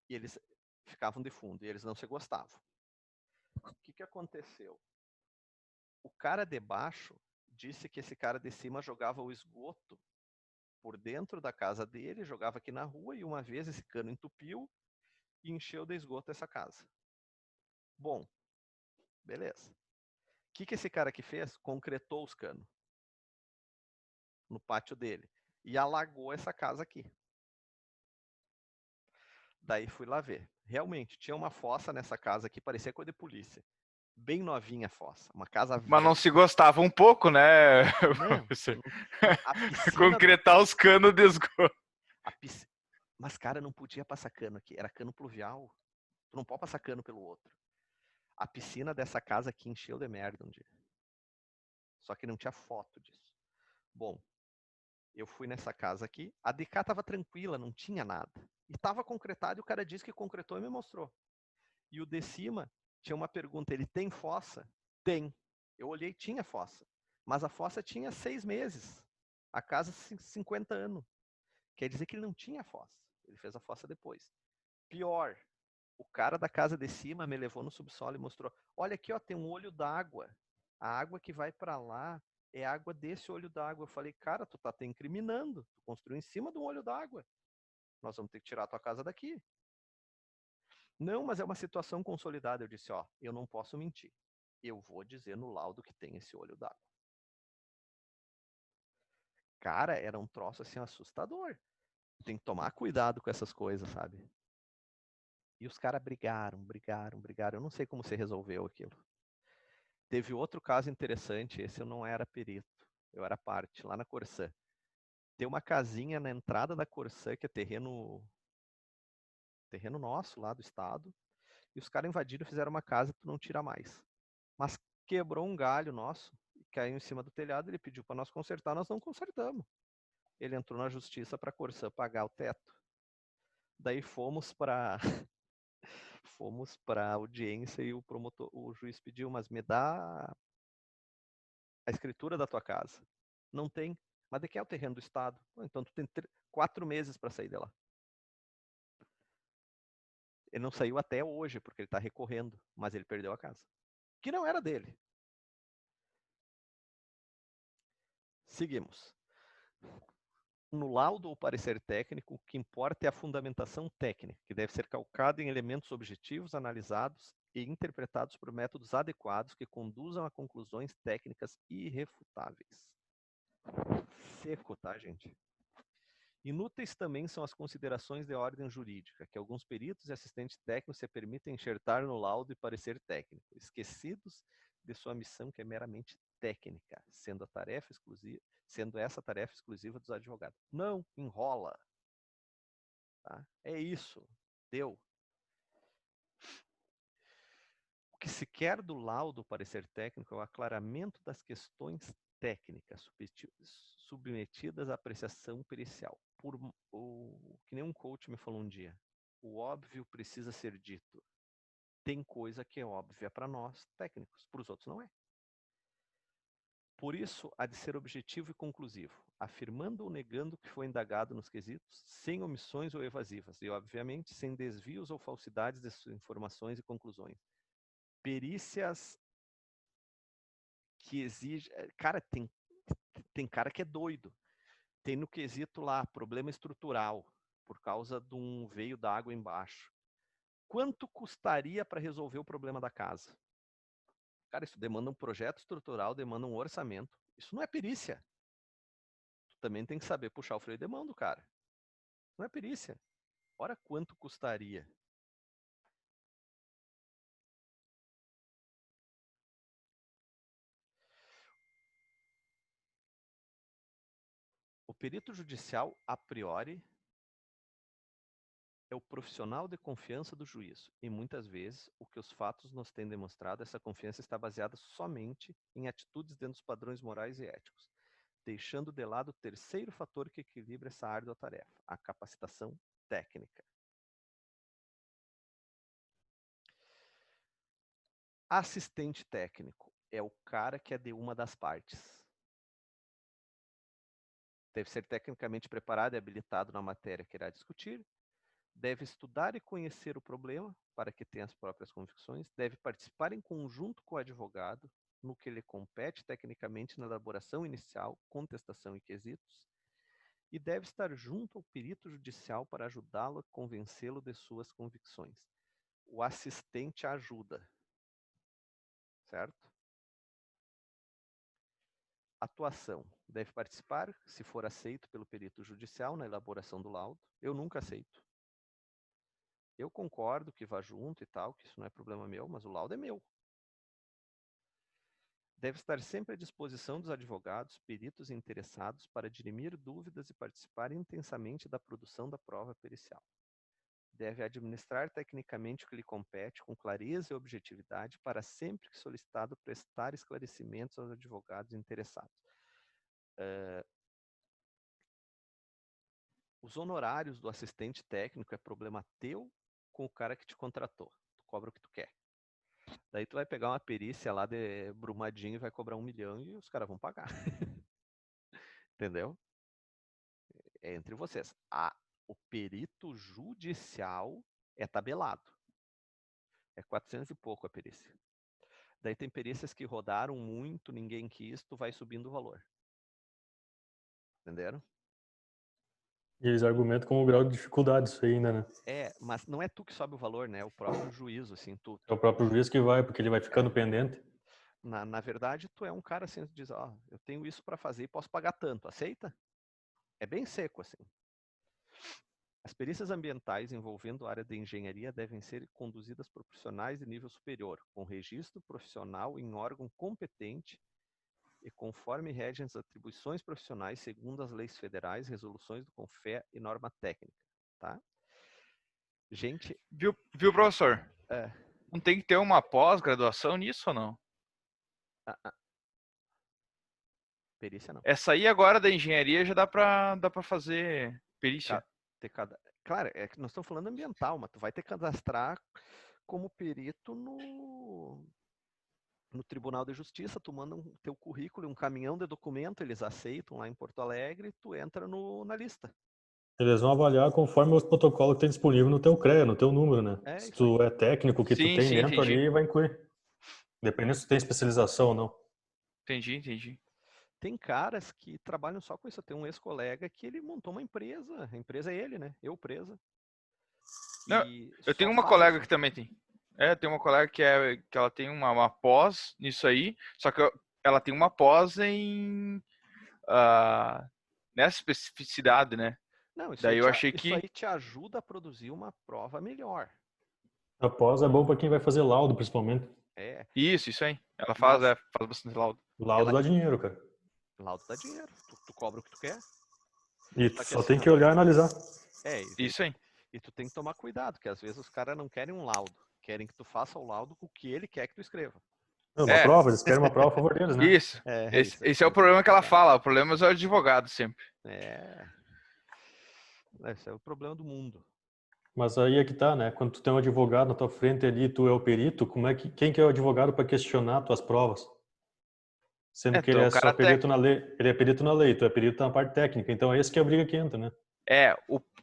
Speaker 1: E eles ficavam de fundo e eles não se gostavam. O que aconteceu? O cara de baixo disse que esse cara de cima jogava o esgoto por dentro da casa dele, jogava aqui na rua e uma vez esse cano entupiu e encheu de esgoto essa casa. Bom, beleza. O que esse cara aqui fez? Concretou os canos no pátio dele e alagou essa casa aqui. Daí fui lá ver. Realmente, tinha uma fossa nessa casa aqui, parecia coisa de polícia. Bem novinha a fossa. Uma casa velha.
Speaker 2: Mas não se gostava um pouco, né?
Speaker 1: Não, a piscina...
Speaker 2: Concretar os canos de esgoto.
Speaker 1: Mas, cara, não podia passar cano aqui. Era cano pluvial. Tu não pode passar cano pelo outro. A piscina dessa casa aqui encheu de merda um dia. Só que não tinha foto disso. Bom, eu fui nessa casa aqui. A de cá tava tranquila, não tinha nada. E tava concretado e o cara disse que concretou e me mostrou. E o de cima tinha uma pergunta. Ele tem fossa? Tem. Eu olhei, tinha fossa. Mas a fossa tinha 6 meses. A casa 50 anos. Quer dizer que ele não tinha fossa. Ele fez a fossa depois. Pior, o cara da casa de cima me levou no subsolo e mostrou. Olha aqui, ó, tem um olho d'água. A água que vai para lá é água desse olho d'água. Eu falei, cara, tu tá te incriminando. Tu construiu em cima de um olho d'água. Nós vamos ter que tirar a tua casa daqui. Não, mas é uma situação consolidada. Eu disse, ó, eu não posso mentir. Eu vou dizer no laudo que tem esse olho d'água. Cara, era um troço assim assustador. Tem que tomar cuidado com essas coisas, sabe? E os caras brigaram. Eu não sei como se resolveu aquilo. Teve outro caso interessante, esse eu não era perito, eu era parte, lá na Corsã. Tem uma casinha na entrada da Corsã, que é terreno nosso, lá do estado, e os caras invadiram e fizeram uma casa que tu não tira mais. Mas quebrou um galho nosso, caiu em cima do telhado, ele pediu para nós consertar, nós não consertamos. Ele entrou na justiça para a Corsã pagar o teto. Daí fomos para a audiência e o juiz pediu, mas me dá a escritura da tua casa. Não tem. Mas de que é o terreno do Estado? Então tu tem 4 meses para sair de lá. Ele não saiu até hoje, porque ele está recorrendo, mas ele perdeu a casa. Que não era dele. Seguimos. No laudo ou parecer técnico, o que importa é a fundamentação técnica, que deve ser calcada em elementos objetivos, analisados e interpretados por métodos adequados que conduzam a conclusões técnicas irrefutáveis. Seco, tá, gente? Inúteis também são as considerações de ordem jurídica, que alguns peritos e assistentes técnicos se permitem enxertar no laudo e parecer técnico, esquecidos de sua missão que é meramente técnica, sendo essa tarefa exclusiva dos advogados. Não enrola. Tá? É isso. Deu. O que se quer do laudo parecer técnico é o aclaramento das questões técnicas submetidas à apreciação pericial. Que nem um coach me falou um dia, o óbvio precisa ser dito. Tem coisa que é óbvia para nós, técnicos, para os outros não é. Por isso, há de ser objetivo e conclusivo, afirmando ou negando o que foi indagado nos quesitos, sem omissões ou evasivas, e, obviamente, sem desvios ou falsidades de suas informações e conclusões. Perícias que exigem... Cara, tem cara que é doido. Tem no quesito lá, problema estrutural, por causa de um veio d'água embaixo. Quanto custaria para resolver o problema da casa? Cara, isso demanda um projeto estrutural, demanda um orçamento. Isso não é perícia. Tu também tem que saber puxar o freio de mão do cara. Não é perícia. Ora, quanto custaria? O perito judicial, a priori, é o profissional de confiança do juízo. E muitas vezes, o que os fatos nos têm demonstrado, essa confiança está baseada somente em atitudes dentro dos padrões morais e éticos, deixando de lado o terceiro fator que equilibra essa árdua tarefa, a capacitação técnica. Assistente técnico é o cara que é de uma das partes. Deve ser tecnicamente preparado e habilitado na matéria que irá discutir, Deve estudar e conhecer o problema para que tenha as próprias convicções. Deve participar em conjunto com o advogado no que lhe compete tecnicamente na elaboração inicial, contestação e quesitos. E deve estar junto ao perito judicial para ajudá-lo a convencê-lo de suas convicções. O assistente ajuda, certo? Atuação. Deve participar, se for aceito pelo perito judicial, na elaboração do laudo. Eu nunca aceito. Eu concordo que vá junto e tal, que isso não é problema meu, mas o laudo é meu. Deve estar sempre à disposição dos advogados, peritos e interessados para dirimir dúvidas e participar intensamente da produção da prova pericial. Deve administrar tecnicamente o que lhe compete com clareza e objetividade para sempre que solicitado prestar esclarecimentos aos advogados interessados. Os honorários do assistente técnico é problema teu com o cara que te contratou. Tu cobra o que tu quer. Daí tu vai pegar uma perícia lá de Brumadinho e vai cobrar 1 milhão e os caras vão pagar. Entendeu? É entre vocês. O perito judicial é tabelado. É 400 e pouco a perícia. Daí tem perícias que rodaram muito, ninguém quis, tu vai subindo o valor. Entenderam?
Speaker 3: E eles argumentam com o grau de dificuldade isso aí ainda, né?
Speaker 1: Mas não é tu que sobe o valor, né? É o próprio juízo, assim.
Speaker 3: É o próprio juiz que vai, porque ele vai ficando pendente.
Speaker 1: Na verdade, tu é um cara assim, tu diz, ó, eu tenho isso para fazer e posso pagar tanto, aceita? É bem seco, assim. As perícias ambientais envolvendo a área de engenharia devem ser conduzidas por profissionais de nível superior, com registro profissional em órgão competente e conforme regem as atribuições profissionais segundo as leis federais, resoluções do CONFEA e norma técnica, tá? Gente...
Speaker 2: Viu, professor?
Speaker 1: É.
Speaker 2: Não tem que ter uma pós-graduação nisso ou não?
Speaker 1: Perícia não.
Speaker 2: Essa aí agora da engenharia já dá pra fazer perícia.
Speaker 1: Claro, é que nós estamos falando ambiental, mas tu vai ter que cadastrar como perito no Tribunal de Justiça, tu manda teu currículo e um caminhão de documento, eles aceitam lá em Porto Alegre, tu entra na lista.
Speaker 3: Eles vão avaliar conforme os protocolos que tem disponível no teu CREA, no teu número, né? Se tu é técnico, que tu tem dentro
Speaker 2: entendi.
Speaker 3: ali, vai incluir. Dependendo se tu tem especialização ou não.
Speaker 2: Entendi.
Speaker 1: Tem caras que trabalham só com isso. Tem um ex-colega que ele montou uma empresa. A empresa é ele, né? Eu presa.
Speaker 2: Não, eu tenho uma colega que também tem. Tem uma colega que ela tem uma pós nisso aí, só que ela tem uma pós em nessa especificidade, né?
Speaker 1: Não, isso
Speaker 2: daí
Speaker 1: aí
Speaker 2: eu achei que
Speaker 1: isso aí te ajuda a produzir uma prova melhor.
Speaker 3: A pós é bom para quem vai fazer laudo, principalmente.
Speaker 2: Isso aí. Ela faz bastante laudo.
Speaker 3: Laudo dá dinheiro, cara.
Speaker 1: Laudo dá dinheiro. Tu cobra o que tu quer.
Speaker 3: E tu só tem que olhar e analisar.
Speaker 2: Isso aí.
Speaker 1: E tu tem que tomar cuidado, porque às vezes os caras não querem um laudo. Querem que tu faça o laudo com o que ele quer que tu escreva.
Speaker 3: Uma prova, eles querem uma prova a favor deles, né?
Speaker 2: Isso. Esse é o problema que ela fala. O problema é o advogado sempre.
Speaker 1: Esse é o problema do mundo.
Speaker 3: Mas aí é que tá, né? Quando tu tem um advogado na tua frente ali, tu é o perito, quem que é o advogado para questionar tuas provas? Sendo que ele é só perito na lei. Ele é perito na lei, tu é perito na parte técnica. Então é isso que é a briga que entra, né?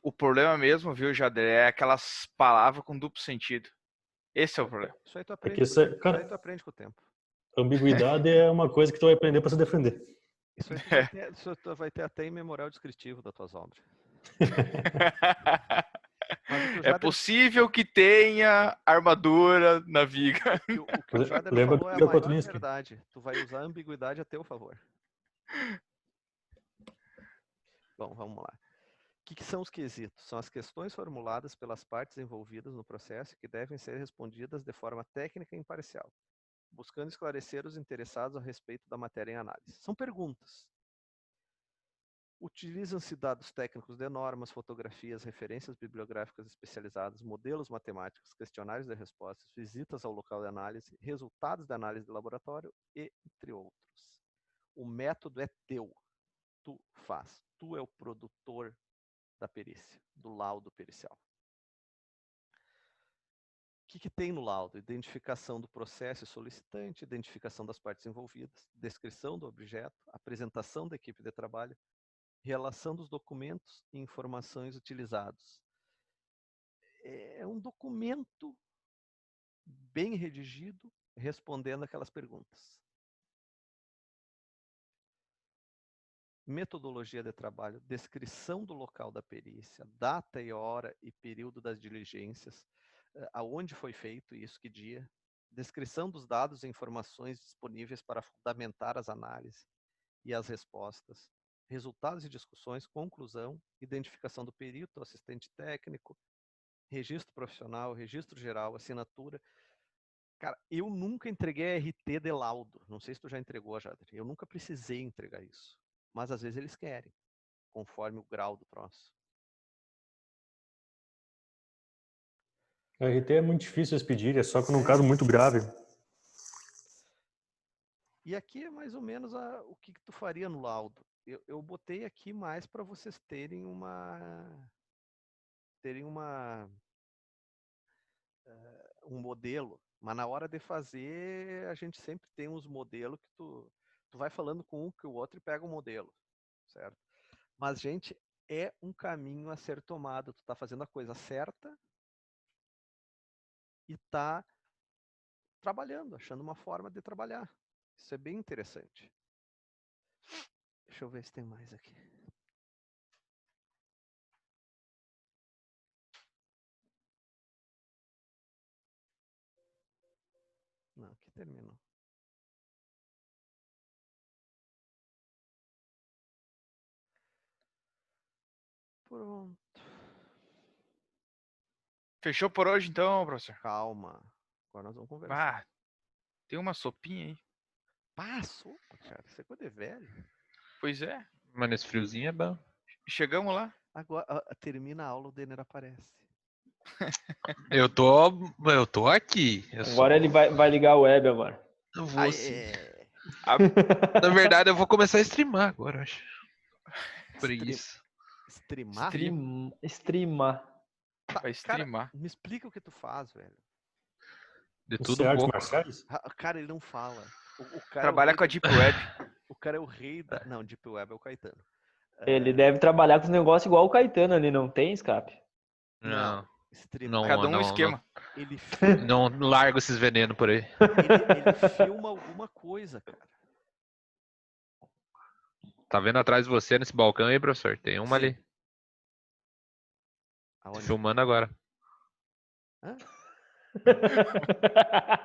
Speaker 2: O problema mesmo, viu, Jader, é aquelas palavras com duplo sentido. Esse é o problema.
Speaker 1: Isso aí tu aprende, aí tu aprende com o tempo.
Speaker 3: Ambiguidade é uma coisa que tu vai aprender para se defender.
Speaker 1: Isso aí tu vai ter até em memorial descritivo das tuas obras.
Speaker 2: É possível que tenha armadura na viga.
Speaker 1: O que o Jader falou é a maior verdade. Tu vai usar a ambiguidade a teu favor. Bom, vamos lá. O que são os quesitos? São as questões formuladas pelas partes envolvidas no processo que devem ser respondidas de forma técnica e imparcial, buscando esclarecer os interessados a respeito da matéria em análise. São perguntas. Utilizam-se dados técnicos de normas, fotografias, referências bibliográficas especializadas, modelos matemáticos, questionários de respostas, visitas ao local de análise, resultados de análise de laboratório, entre outros. O método é teu. Tu faz. Tu é o produtor da perícia, do laudo pericial. O que tem no laudo? Identificação do processo e solicitante, identificação das partes envolvidas, descrição do objeto, apresentação da equipe de trabalho, relação dos documentos e informações utilizados. é um documento bem redigido respondendo aquelas perguntas. Metodologia de trabalho, descrição do local da perícia, data e hora e período das diligências, aonde foi feito isso, que dia, descrição dos dados e informações disponíveis para fundamentar as análises e as respostas, resultados e discussões, conclusão, identificação do perito, assistente técnico, registro profissional, registro geral, assinatura. Cara, eu nunca entreguei RT de laudo. Não sei se tu já entregou, Jader. Eu nunca precisei entregar isso. Mas às vezes eles querem, conforme o grau do troço.
Speaker 3: A RT é muito difícil de pedir, é só que num caso muito grave.
Speaker 1: E aqui é mais ou menos o que tu faria no laudo. Eu botei aqui mais para vocês terem um modelo. Mas na hora de fazer, a gente sempre tem uns modelos que tu vai falando com um que o outro e pega um modelo, certo? Mas, gente, é um caminho a ser tomado. Tu tá fazendo a coisa certa e tá trabalhando, achando uma forma de trabalhar. Isso é bem interessante. Deixa eu ver se tem mais aqui. Não, aqui terminou. Pronto.
Speaker 2: Fechou por hoje então, professor?
Speaker 1: Calma. Agora nós vamos conversar.
Speaker 2: Ah, tem uma sopinha aí.
Speaker 1: Ah, sopa, cara. Isso é coisa de velho.
Speaker 2: Pois é.
Speaker 4: Mas nesse friozinho é bom.
Speaker 2: Chegamos lá.
Speaker 1: Agora, termina a aula, o Denner aparece.
Speaker 4: Eu tô aqui.
Speaker 5: Agora ele vai ligar a web agora.
Speaker 4: Eu vou sim.
Speaker 2: A-
Speaker 4: Na verdade, eu vou começar a streamar agora, acho. Por
Speaker 1: Stream-
Speaker 4: isso.
Speaker 1: Streamar?
Speaker 5: Streamar.
Speaker 1: Tá,
Speaker 2: Vai streamar.
Speaker 1: Cara, me explica o que tu faz, velho.
Speaker 4: De
Speaker 3: Você
Speaker 4: tudo
Speaker 3: é
Speaker 4: um
Speaker 3: artes
Speaker 4: pouco.
Speaker 3: marciais?
Speaker 1: Cara, ele não fala. O cara
Speaker 2: Trabalha com a Deep Web.
Speaker 1: O cara é o rei da... Não, Deep Web é o Caetano.
Speaker 5: Ele deve trabalhar com os negócios igual o Caetano ali, não tem, escape?
Speaker 4: Não.
Speaker 1: Streamar.
Speaker 2: Cada um esquema.
Speaker 1: Ele
Speaker 4: Não largo esses venenos por aí.
Speaker 1: ele filma alguma coisa, cara.
Speaker 4: Tá vendo atrás de você nesse balcão aí, professor? Tem uma
Speaker 1: Sim.
Speaker 4: ali.
Speaker 1: Aonde?
Speaker 4: Filmando agora.
Speaker 1: Hã?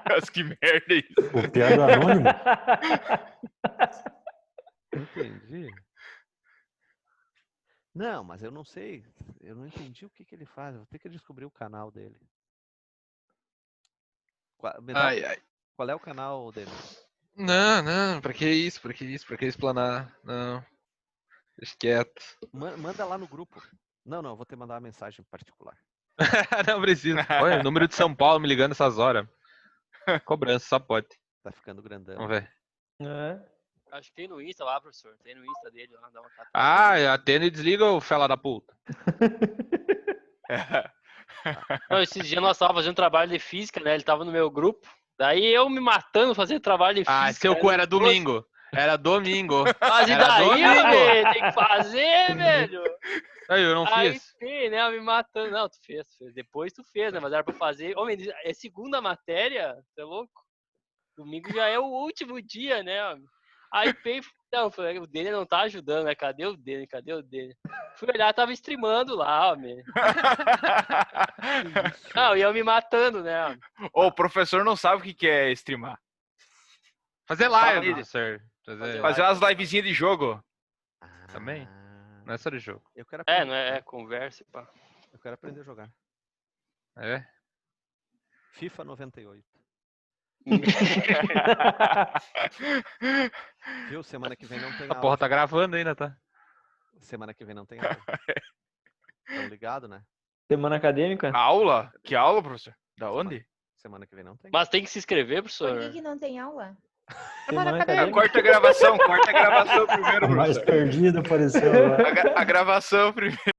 Speaker 2: Mas que merda isso.
Speaker 3: O piada anônimo?
Speaker 1: Entendi. Não, mas eu não sei. Eu não entendi o que ele faz. Eu vou ter que descobrir o canal dele. Qual é o canal dele?
Speaker 4: Não, pra que isso? Pra que explanar? Não. Deixa quieto.
Speaker 1: Manda lá no grupo. Não, eu vou te mandar uma mensagem particular.
Speaker 4: Não precisa. Olha, número de São Paulo me ligando essas horas. Cobrança, só pode.
Speaker 1: Tá ficando grandão.
Speaker 4: Vamos ver.
Speaker 5: É.
Speaker 8: Acho que tem no Insta lá, professor. Tem no Insta dele lá, dá uma catada.
Speaker 4: Ah, atende e desliga, ô fela da puta.
Speaker 8: Não, esses dias nós tava fazendo trabalho de física, né? Ele tava no meu grupo. Daí eu me matando fazendo trabalho de física.
Speaker 4: Ah, seu cu era domingo. Era domingo.
Speaker 8: Mas e
Speaker 4: Era
Speaker 8: daí,
Speaker 4: domingo.
Speaker 8: velho? Tem que fazer, velho.
Speaker 4: Aí, eu não
Speaker 8: Aí
Speaker 4: fiz.
Speaker 8: sim, né? Eu me matando. Não, tu fez. Depois tu fez, né? Mas era pra fazer. Homem, é segunda matéria? Você é louco? Domingo já é o último dia, né? Homem? Aí não, falei, o Denner não tá ajudando, né? Cadê o Denner? Fui olhar, tava streamando lá, homem. Não, e eu me matando, né? Homem?
Speaker 2: Ô, o professor não sabe o que é streamar.
Speaker 4: Fazer live, professor.
Speaker 2: Fazer umas livezinhas de jogo.
Speaker 4: Também? Não é só de jogo.
Speaker 1: Eu quero aprender,
Speaker 8: Não é conversa, pá.
Speaker 1: Eu quero aprender a jogar.
Speaker 4: É?
Speaker 1: FIFA 98. Viu? Semana que vem não tem
Speaker 4: A
Speaker 1: aula.
Speaker 4: porra tá gravando ainda, tá?
Speaker 1: Semana que vem não tem aula. Tão ligado, né?
Speaker 5: Semana acadêmica?
Speaker 2: Aula? Que aula, professor? Da onde?
Speaker 1: Semana que vem não tem.
Speaker 8: Mas tem que se inscrever,
Speaker 6: Por
Speaker 8: professor.
Speaker 6: que não tem aula?
Speaker 5: Semana acadêmica.
Speaker 2: Corta a gravação primeiro,
Speaker 3: A mais
Speaker 2: professor.
Speaker 3: perdida apareceu lá.
Speaker 2: A gravação primeiro.